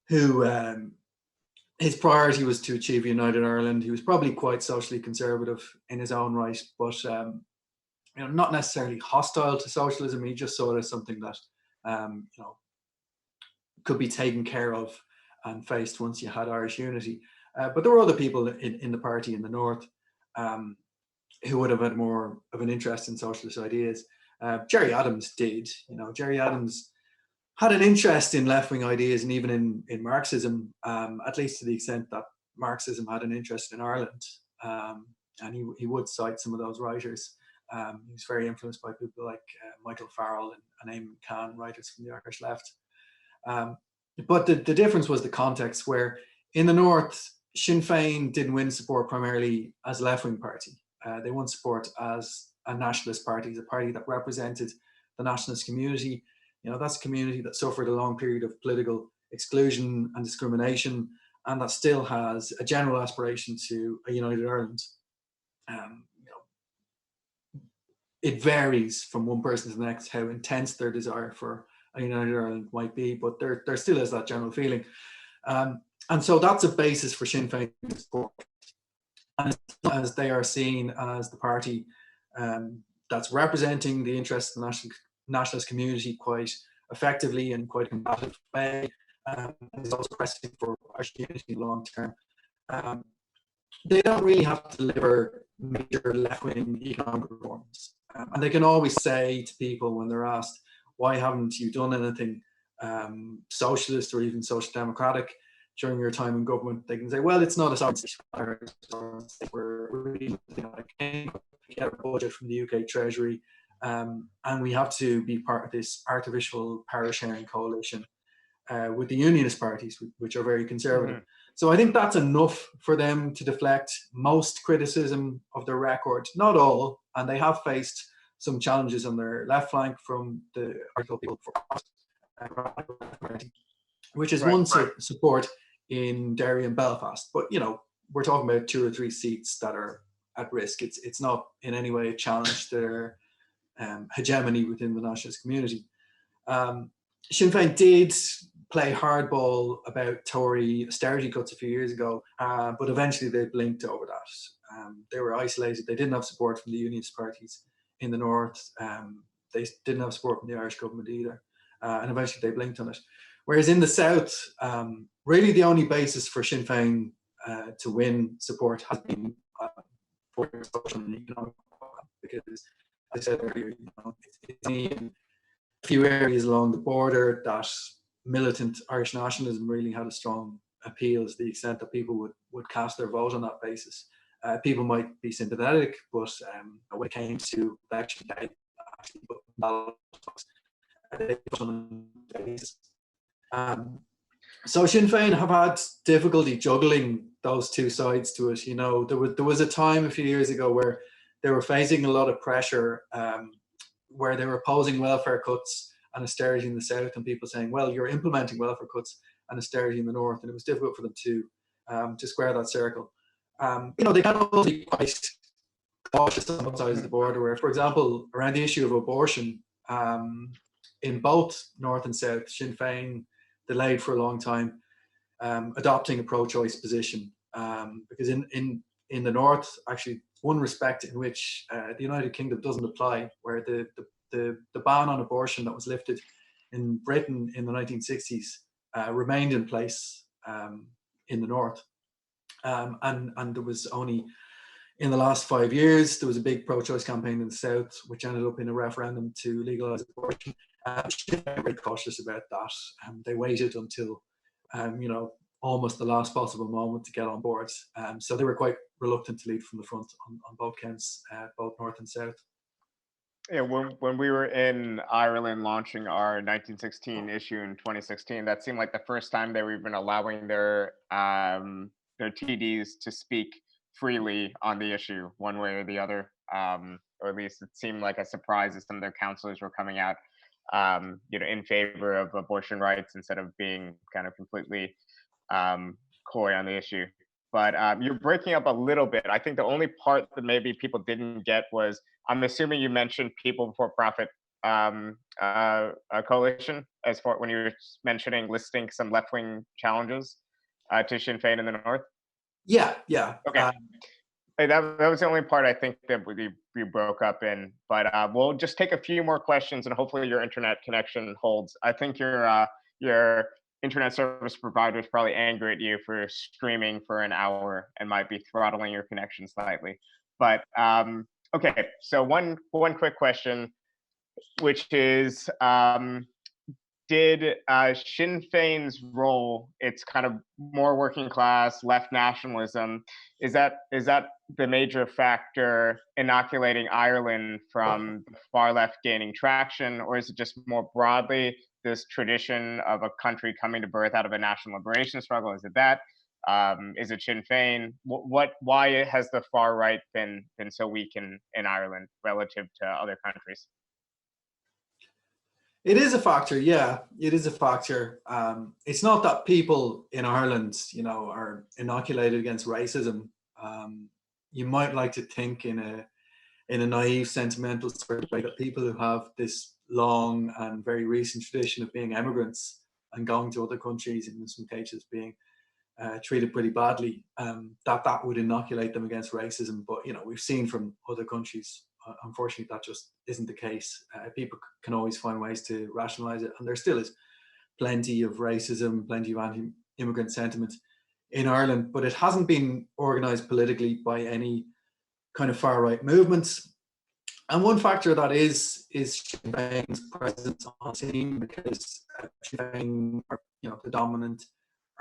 who his priority was to achieve a united Ireland. He was probably quite socially conservative in his own right, but you know, not necessarily hostile to socialism. He just saw it as something that you know, could be taken care of and faced once you had Irish unity. But there were other people in the party in the north who would have had more of an interest in socialist ideas. Gerry Adams did. Gerry Adams had an interest in left-wing ideas and even in Marxism, at least to the extent that Marxism had an interest in Ireland. And he would cite some of those writers. He was very influenced by people like Michael Farrell and Eamon Kahn, writers from the Irish left. But the difference was the context, where in the north, Sinn Féin didn't win support primarily as a left-wing party. They won support as a nationalist party, as a party that represented the nationalist community. That's a community that suffered a long period of political exclusion and discrimination, and that still has a general aspiration to a united Ireland. It varies from one person to the next how intense their desire for a united Ireland might be, but there still is that general feeling. And so that's a basis for Sinn Féin support. And as they are seen as the party that's representing the interests of the nationalist community quite effectively and quite a combative way, is also pressing for Irish unity long term. They don't really have to deliver major left-wing economic reforms. And they can always say to people when they're asked, why haven't you done anything socialist or even social democratic during your time in government? They can say, well, it's not a sovereign state. We're get a budget from the UK Treasury, and we have to be part of this artificial power sharing coalition with the unionist parties, which are very conservative. Mm-hmm. So I think that's enough for them to deflect most criticism of their record. Not all, and they have faced some challenges on their left flank from the article people for which is one support in Derry and Belfast. But we're talking about 2 or 3 seats that are at risk. It's not in any way a challenge to their hegemony within the nationalist community. Sinn Féin did play hardball about Tory austerity cuts a few years ago, but eventually they blinked over that. They were isolated. They didn't have support from the unionist parties in the north. They didn't have support from the Irish government either, and eventually they blinked on it. Whereas in the south, really the only basis for Sinn Féin to win support has been for social and economic, because, as I said earlier, it's in a few areas along the border that militant Irish nationalism really had a strong appeal, to the extent that people would cast their vote on that basis. People might be sympathetic, but when it came to election day, actually put on the basis. So Sinn Féin have had difficulty juggling those two sides to it. There was a time a few years ago where they were facing a lot of pressure, where they were opposing welfare cuts and austerity in the south, and people saying, well, you're implementing welfare cuts and austerity in the north, and it was difficult for them to square that circle. They can also be quite cautious on both sides of the border, where, for example, around the issue of abortion, in both north and south, Sinn Féin delayed for a long time adopting a pro-choice position, because in the north, actually, one respect in which the United Kingdom doesn't apply, where the ban on abortion that was lifted in Britain in the 1960s remained in place in the north. And there was only, in the last 5 years, there was a big pro-choice campaign in the south, which ended up in a referendum to legalise abortion. They were very cautious about that. They waited until, almost the last possible moment to get on board. So they were quite reluctant to lead from the front on both counts, both north and south. Yeah, when we were in Ireland launching our 1916 issue in 2016, that seemed like the first time they were even allowing their TDs to speak freely on the issue, one way or the other. Or at least it seemed like a surprise as some of their councillors were coming out, in favor of abortion rights instead of being kind of completely coy on the issue. But you're breaking up a little bit. I think the only part that maybe people didn't get was, I'm assuming you mentioned People Before Profit coalition as far when you were mentioning listing some left-wing challenges to Sinn Féin in the north. Yeah. Okay. That was the only part I think that we broke up in. But we'll just take a few more questions, and hopefully your internet connection holds. I think your internet service providers probably angry at you for streaming for an hour and might be throttling your connection slightly. But okay, so one quick question, which is, did Sinn Féin's role, its kind of more working class left nationalism, is that the major factor inoculating Ireland from the far left gaining traction, or is it just more broadly this tradition of a country coming to birth out of a national liberation struggle? Is it that? Is it Sinn Féin? Why has the far right been so weak in Ireland relative to other countries? It is a factor, yeah. It is a factor. It's not that people in Ireland, are inoculated against racism. You might like to think in a naive, sentimental sort of way that people who have this long and very recent tradition of being immigrants and going to other countries, and in some cases being treated pretty badly, that would inoculate them against racism. But we've seen from other countries, unfortunately, that just isn't the case. People can always find ways to rationalize it, and there still is plenty of racism, plenty of anti-immigrant sentiment in Ireland, but it hasn't been organized politically by any kind of far right movements. And one factor that is Sinn Féin's presence on the scene, because Sinn Féin are the dominant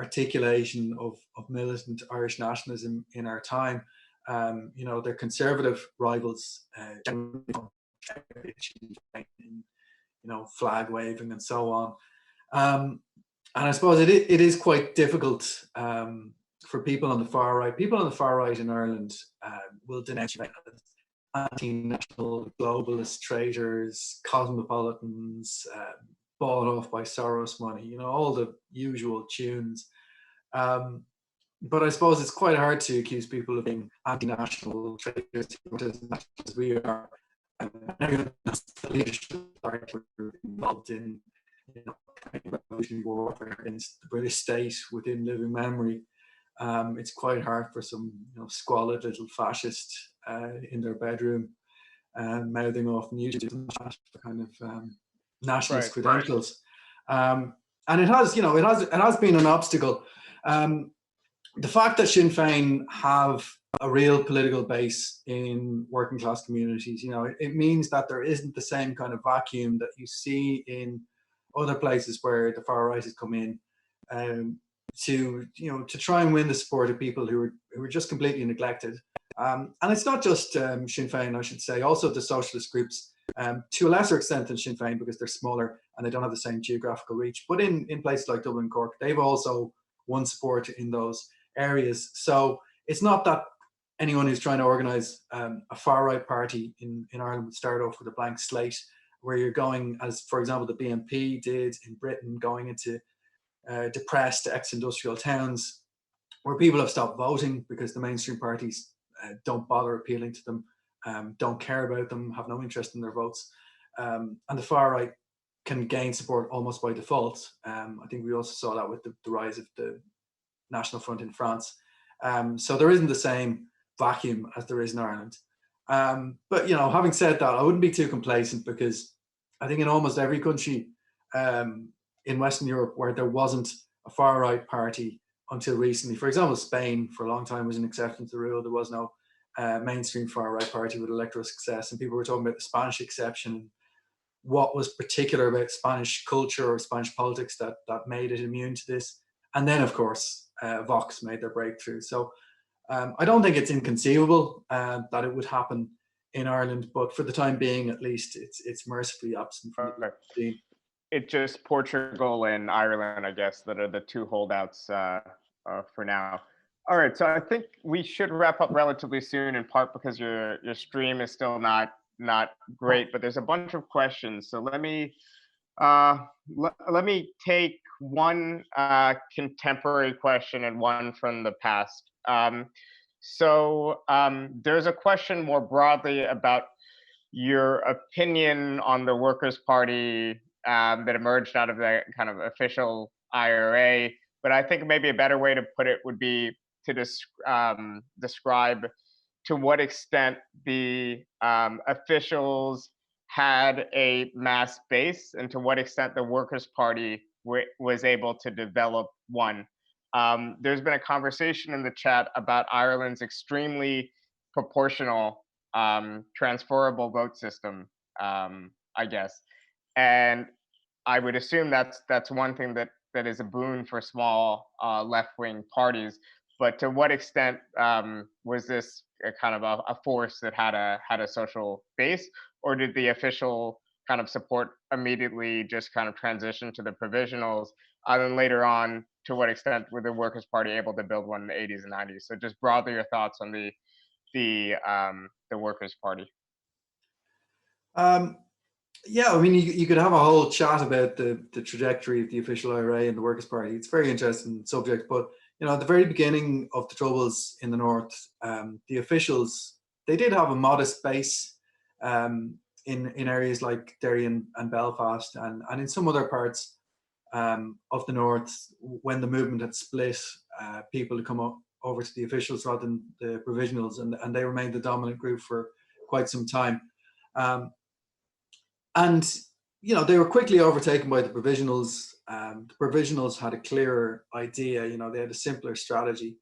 articulation of militant Irish nationalism in our time. Their conservative rivals, generally, flag waving and so on. And I suppose it is quite difficult for people on the far right. People on the far right in Ireland will denounce anti-national globalist traitors, cosmopolitans, bought off by Soros money, all the usual tunes. But I suppose it's quite hard to accuse people of being anti-national traitors as we are. The leadership were involved in revolutionary warfare against the British state within living memory. It's quite hard for some squalid little fascist in their bedroom mouthing off news for kind of nationalist credentials. And it has been an obstacle. The fact that Sinn Féin have a real political base in working class communities, it means that there isn't the same kind of vacuum that you see in other places where the far right has come in to try and win the support of people who are just completely neglected. And it's not just Sinn Féin, I should say, also the socialist groups, to a lesser extent than Sinn Féin because they're smaller and they don't have the same geographical reach. But in places like Dublin and Cork, they've also won support in those areas. So it's not that anyone who's trying to organise a far right party in Ireland would start off with a blank slate, where you're going, as for example the BNP did in Britain, going into depressed ex-industrial towns where people have stopped voting because the mainstream parties don't bother appealing to them, don't care about them, have no interest in their votes. And the far right can gain support almost by default. I think we also saw that with the rise of the National Front in France. So there isn't the same vacuum as there is in Ireland. But having said that, I wouldn't be too complacent, because I think in almost every country in Western Europe where there wasn't a far right party until recently, for example, Spain for a long time was an exception to the rule. There was no mainstream far right party with electoral success, and people were talking about the Spanish exception, what was particular about Spanish culture or Spanish politics that made it immune to this. And then, of course, Vox made their breakthrough. So I don't think it's inconceivable that it would happen in Ireland, but for the time being, at least, it's mercifully absent from the scene. It's just Portugal and Ireland, I guess, that are the two holdouts for now. All right, so I think we should wrap up relatively soon, in part because your stream is still not great, but there's a bunch of questions. So let me take one contemporary question and one from the past. So there's a question more broadly about your opinion on the Workers' Party that emerged out of the kind of official IRA. But I think maybe a better way to put it would be to describe to what extent the officials had a mass base, and to what extent the Workers' Party was able to develop one. There's been a conversation in the chat about Ireland's extremely proportional, transferable vote system, I guess, and I would assume that's one thing that is a boon for small left wing parties. But to what extent was this a kind of a force that had a social base, or did the official kind of support immediately just kind of transition to the provisionals, and then later on, to what extent were the Workers' Party able to build one in the 80s and 90s? So just broadly, your thoughts on the Workers' Party. Um, yeah, I mean, you could have a whole chat about the trajectory of the official IRA and the Workers' Party. It's a very interesting subject, but at the very beginning of the Troubles in the North, the officials, they did have a modest base in areas like Derry and Belfast, and in some other parts of the North. When the movement had split, people had come over to the officials rather than the Provisionals, and they remained the dominant group for quite some time. And they were quickly overtaken by the Provisionals. The Provisionals had a clearer idea. They had a simpler strategy.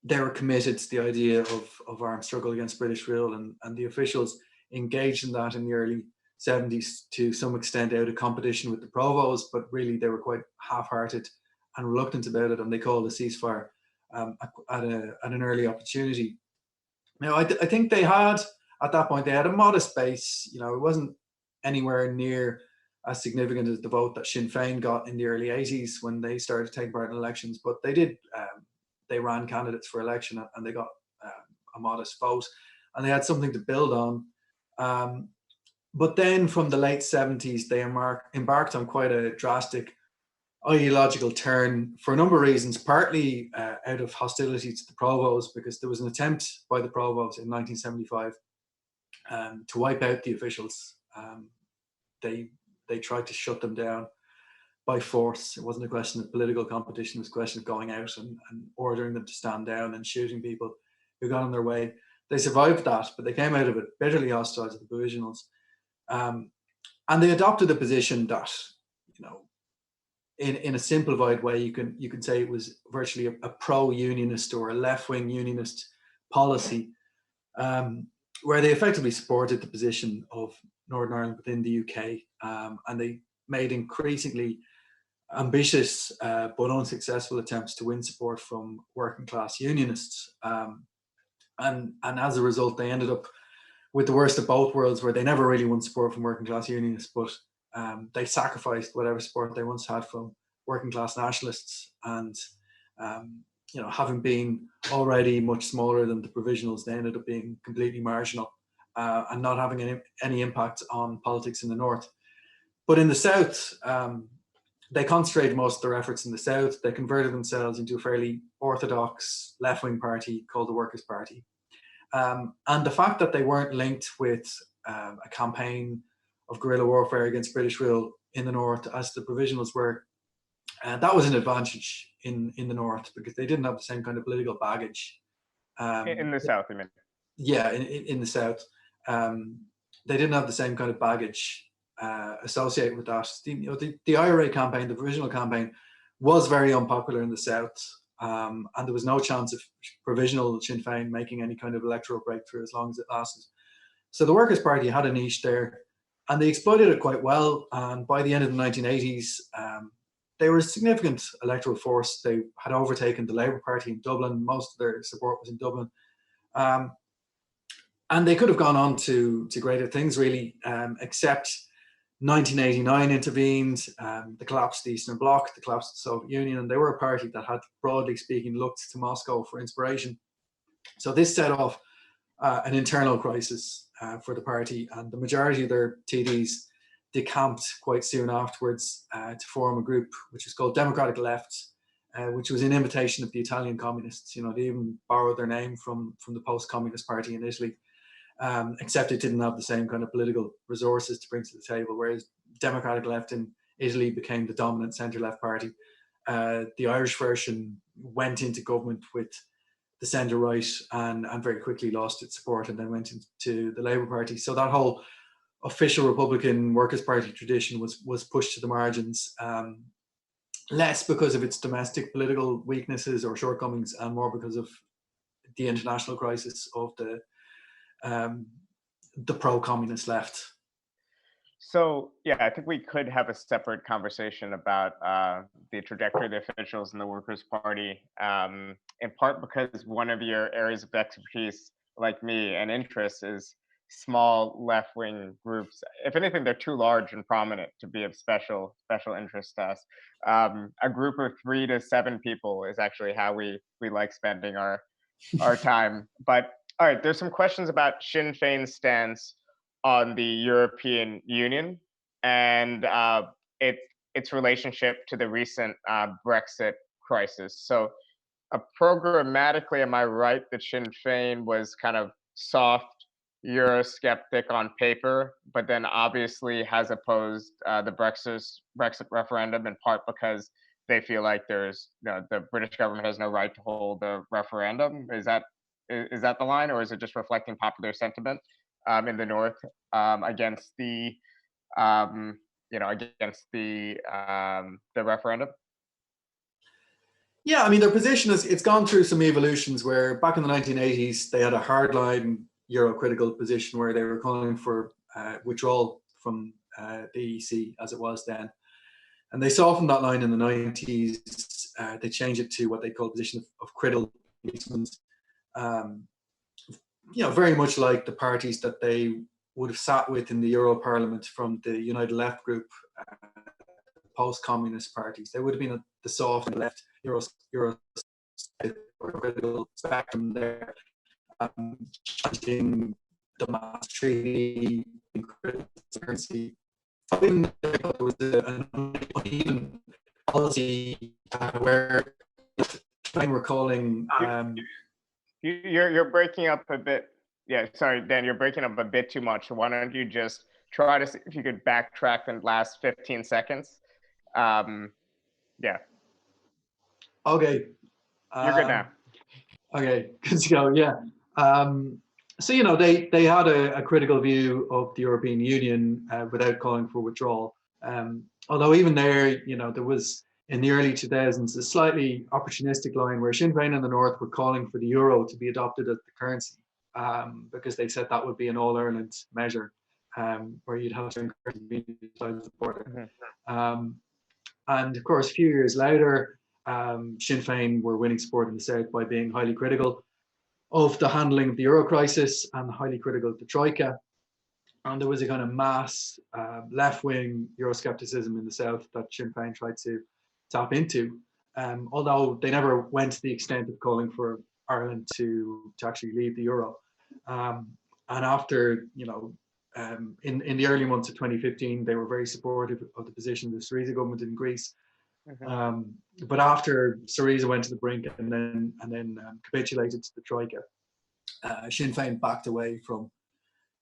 They were committed to the idea of armed struggle against British rule, and the officials engaged in that in the early 70s to some extent out of competition with the Provos, but really they were quite half-hearted and reluctant about it, and they called a ceasefire at an early opportunity. Now, I think they had, at that point, they had a modest base. It wasn't anywhere near as significant as the vote that Sinn Fein got in the early 80s when they started taking part in elections, but they did. They ran candidates for election, and they got a modest vote, and they had something to build on. But then from the late 70s, they embarked on quite a drastic ideological turn for a number of reasons, partly out of hostility to the Provos, because there was an attempt by the Provos in 1975 to wipe out the officials. They tried to shut them down by force. It wasn't a question of political competition, it was a question of going out and ordering them to stand down and shooting people who got in their way. They survived that, but they came out of it bitterly hostile to the Provisionals. And they adopted a position that, in a simplified way, you can say it was virtually a pro-unionist or a left-wing unionist policy, where they effectively supported the position of Northern Ireland within the UK, and they made increasingly ambitious but unsuccessful attempts to win support from working class unionists. And as a result, they ended up with the worst of both worlds, where they never really won support from working class unionists, but they sacrificed whatever support they once had from working class nationalists. And having been already much smaller than the Provisionals, they ended up being completely marginal and not having any impact on politics in the North. But in the South, they concentrated most of their efforts in the South. They converted themselves into a fairly orthodox left-wing party called the Workers' Party. And the fact that they weren't linked with a campaign of guerrilla warfare against British rule in the North, as the Provisionals were, that was an advantage in the North, because they didn't have the same kind of political baggage. In the South, you mean? Yeah, in the South. They didn't have the same kind of baggage associated with that. The IRA campaign, the Provisional campaign, was very unpopular in the South. And there was no chance of provisional Sinn Féin making any kind of electoral breakthrough as long as it lasted. So the Workers' Party had a niche there, and they exploited it quite well. And by the end of the 1980s, they were a significant electoral force. They had overtaken the Labour Party in Dublin. Most of their support was in Dublin. And they could have gone on to greater things, really, except 1989 intervened, the collapse of the Eastern Bloc, the collapse of the Soviet Union, and they were a party that had, broadly speaking, looked to Moscow for inspiration. So this set off an internal crisis for the party, and the majority of their TDs decamped quite soon afterwards to form a group which was called Democratic Left, which was an imitation of the Italian communists. They even borrowed their name from the post-communist party in Italy. Except it didn't have the same kind of political resources to bring to the table, whereas Democratic Left in Italy became the dominant centre-left party. The Irish version went into government with the centre-right and very quickly lost its support and then went into the Labour Party. So that whole official Republican Workers' Party tradition was pushed to the margins, less because of its domestic political weaknesses or shortcomings, and more because of the international crisis of the pro-communist left. So yeah, I think we could have a separate conversation about the trajectory of the officials in the Workers' Party, in part because one of your areas of expertise, like me, and interest is small left-wing groups. If anything, they're too large and prominent to be of special interest to us. A group of 3 to 7 people is actually how we like spending our time. But all right, there's some questions about Sinn Féin's stance on the European Union and its relationship to the recent Brexit crisis. So, programmatically, am I right that Sinn Féin was kind of soft Eurosceptic on paper, but then obviously has opposed the Brexit referendum in part because they feel like the British government has no right to hold a referendum? Is that the line, or is it just reflecting popular sentiment in the North against um, the referendum? Yeah, I mean, their position is, it's gone through some evolutions where back in the 1980s, they had a hardline Euro-critical position where they were calling for withdrawal from the EEC as it was then. And they softened that line in the 90s. They changed it to what they call a position of critical engagement. Very much like the parties that they would have sat with in the Euro Parliament from the United Left group, post-communist parties. They would have been the soft and left Euro critical spectrum there, challenging the Mass Treaty, currency. There was an uneven policy where we're calling. You're breaking up a bit. Yeah, sorry, Dan, you're breaking up a bit too much. So why don't you just try to see if you could backtrack the last 15 seconds? Yeah. Okay. You're good now. Okay, good to go. Yeah. So they had a critical view of the European Union without calling for withdrawal. Although even there, there was in the early 2000s a slightly opportunistic line where Sinn Féin in the North were calling for the euro to be adopted as the currency, because they said that would be an all-Ireland measure, where you'd have to encourage the border. Mm-hmm. And of course, a few years later, Sinn Féin were winning support in the South by being highly critical of the handling of the euro crisis and highly critical of the Troika. And there was a kind of mass left-wing Euroscepticism in the South that Sinn Féin tried to tap into, although they never went to the extent of calling for Ireland to actually leave the euro. And after, in the early months of 2015, they were very supportive of the position of the Syriza government in Greece. Mm-hmm. But after Syriza went to the brink and then capitulated to the Troika, Sinn Féin backed away from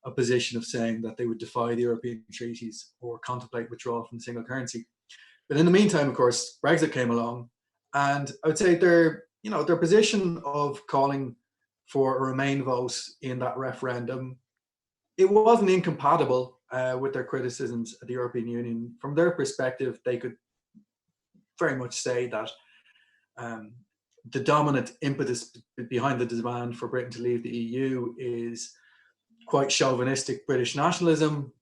a position of saying that they would defy the European treaties or contemplate withdrawal from the single currency. But in the meantime, of course, Brexit came along, and I would say their position of calling for a Remain vote in that referendum, it wasn't incompatible with their criticisms of the European Union. From their perspective, they could very much say that the dominant impetus behind the demand for Britain to leave the EU is quite chauvinistic British nationalism,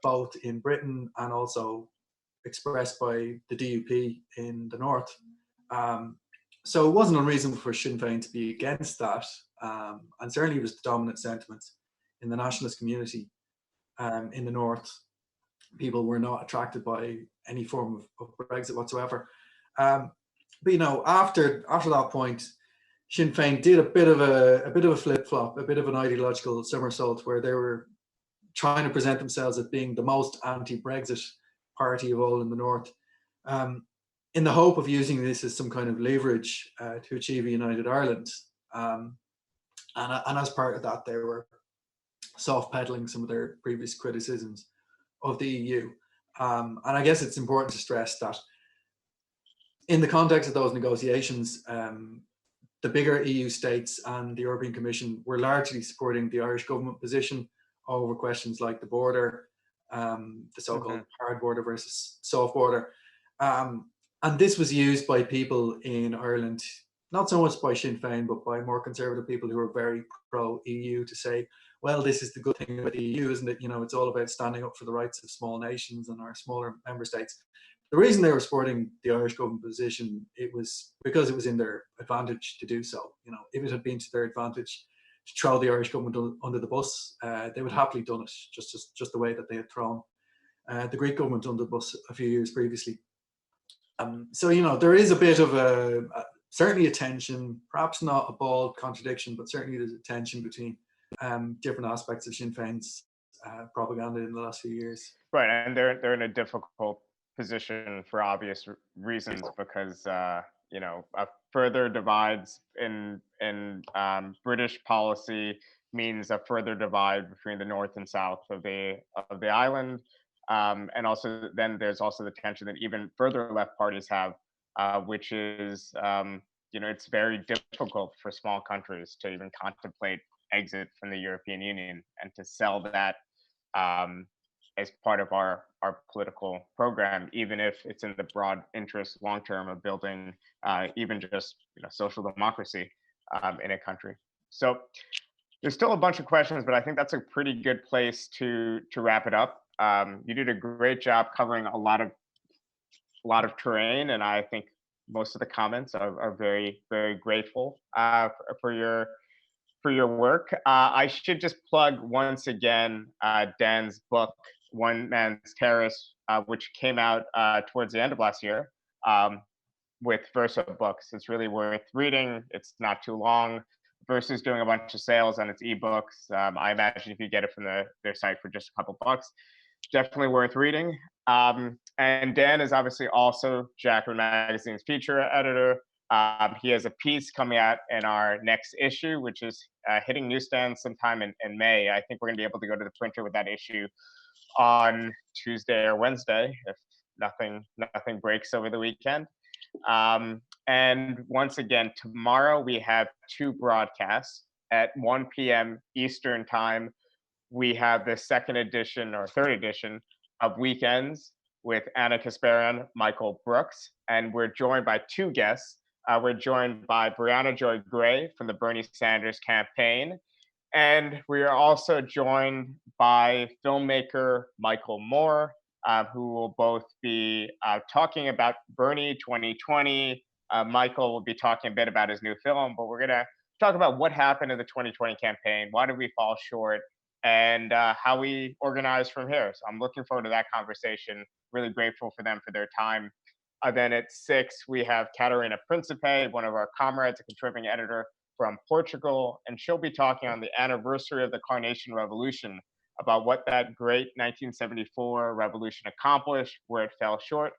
both in Britain and also expressed by the DUP in the North. So it wasn't unreasonable for Sinn Féin to be against that, and certainly it was the dominant sentiment in the nationalist community in the North. People were not attracted by any form of Brexit whatsoever. But after that point, Sinn Féin did a bit of a flip-flop, a bit of an ideological somersault, where they were trying to present themselves as being the most anti-Brexit party of all in the North, in the hope of using this as some kind of leverage to achieve a united Ireland. And as part of that, they were soft-pedaling some of their previous criticisms of the EU. And I guess it's important to stress that in the context of those negotiations, the bigger EU states and the European Commission were largely supporting the Irish government position over questions like the border the so-called hard border versus soft border. And this was used by people in Ireland, not so much by Sinn Féin, but by more conservative people who are very pro-EU, to say, well, this is the good thing about the EU, isn't it? It's all about standing up for the rights of small nations and our smaller member states. The reason they were supporting the Irish government position, it was because it was in their advantage to do so. If it had been to their advantage to throw the Irish government under the bus, they would happily done it, just the way that they had thrown the Greek government under the bus a few years previously. So there is a bit of certainly a tension, perhaps not a bald contradiction, but certainly there's a tension between different aspects of Sinn Féin's propaganda in the last few years. Right, and they're in a difficult position for obvious reasons, because further divides in British policy means a further divide between the north and south of the island, and also then there's also the tension that even further left parties have, which is it's very difficult for small countries to even contemplate exit from the European Union and to sell that as part of our political program, even if it's in the broad interest long term of building even just social democracy in a country. So there's still a bunch of questions, but I think that's a pretty good place to wrap it up. You did a great job covering a lot of terrain, and I think most of the comments are very, very grateful for your work. I should just plug once again Dan's book, One Man's Terrace, which came out towards the end of last year with Verso Books. It's really worth reading. It's not too long. Verso's doing a bunch of sales on its ebooks. I imagine if you get it from their site for just a couple bucks, definitely worth reading. And Dan is obviously also Jacobin Magazine's feature editor. He has a piece coming out in our next issue, which is hitting newsstands sometime in May. I think we're going to be able to go to the printer with that issue on Tuesday or Wednesday, if nothing breaks over the weekend. And once again, tomorrow we have 2 broadcasts at 1 p.m. Eastern time. We have the second edition or third edition of Weekends with Anna Kasparian, Michael Brooks, and we're joined by 2 guests. We're joined by Brianna Joy Gray from the Bernie Sanders campaign, and we are also joined by filmmaker Michael Moore, who will both be talking about Bernie 2020. Michael will be talking a bit about his new film, but we're going to talk about what happened in the 2020 campaign, why did we fall short, and how we organize from here. So I'm looking forward to that conversation. Really grateful for them for their time. Then at 6, we have Catarina Principe, one of our comrades, a contributing editor from Portugal, and she'll be talking on the anniversary of the Carnation Revolution, about what that great 1974 revolution accomplished, where it fell short.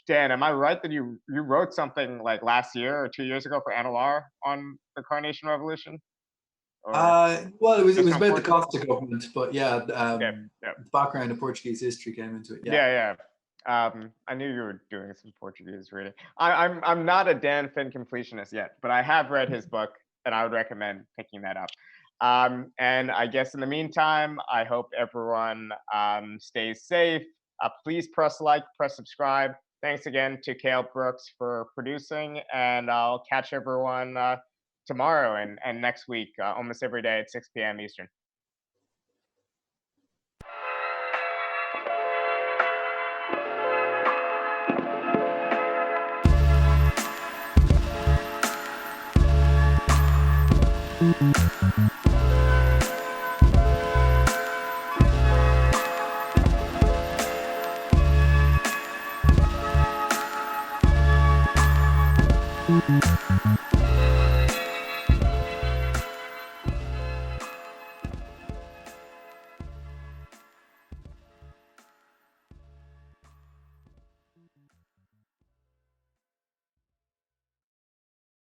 Dan, am I right that you wrote something like last year or 2 years ago for NLR on the Carnation Revolution? Well, it was about the Costa government, but the background of Portuguese history came into it. Yeah. I knew you were doing some Portuguese reading. I'm not a Dan Finn completionist yet, but I have read his book, and I would recommend picking that up. And I guess in the meantime, I hope everyone stays safe. Please press like, press subscribe. Thanks again to Cale Brooks for producing, and I'll catch everyone tomorrow and next week, almost every day at 6 p.m. Eastern. Thank you.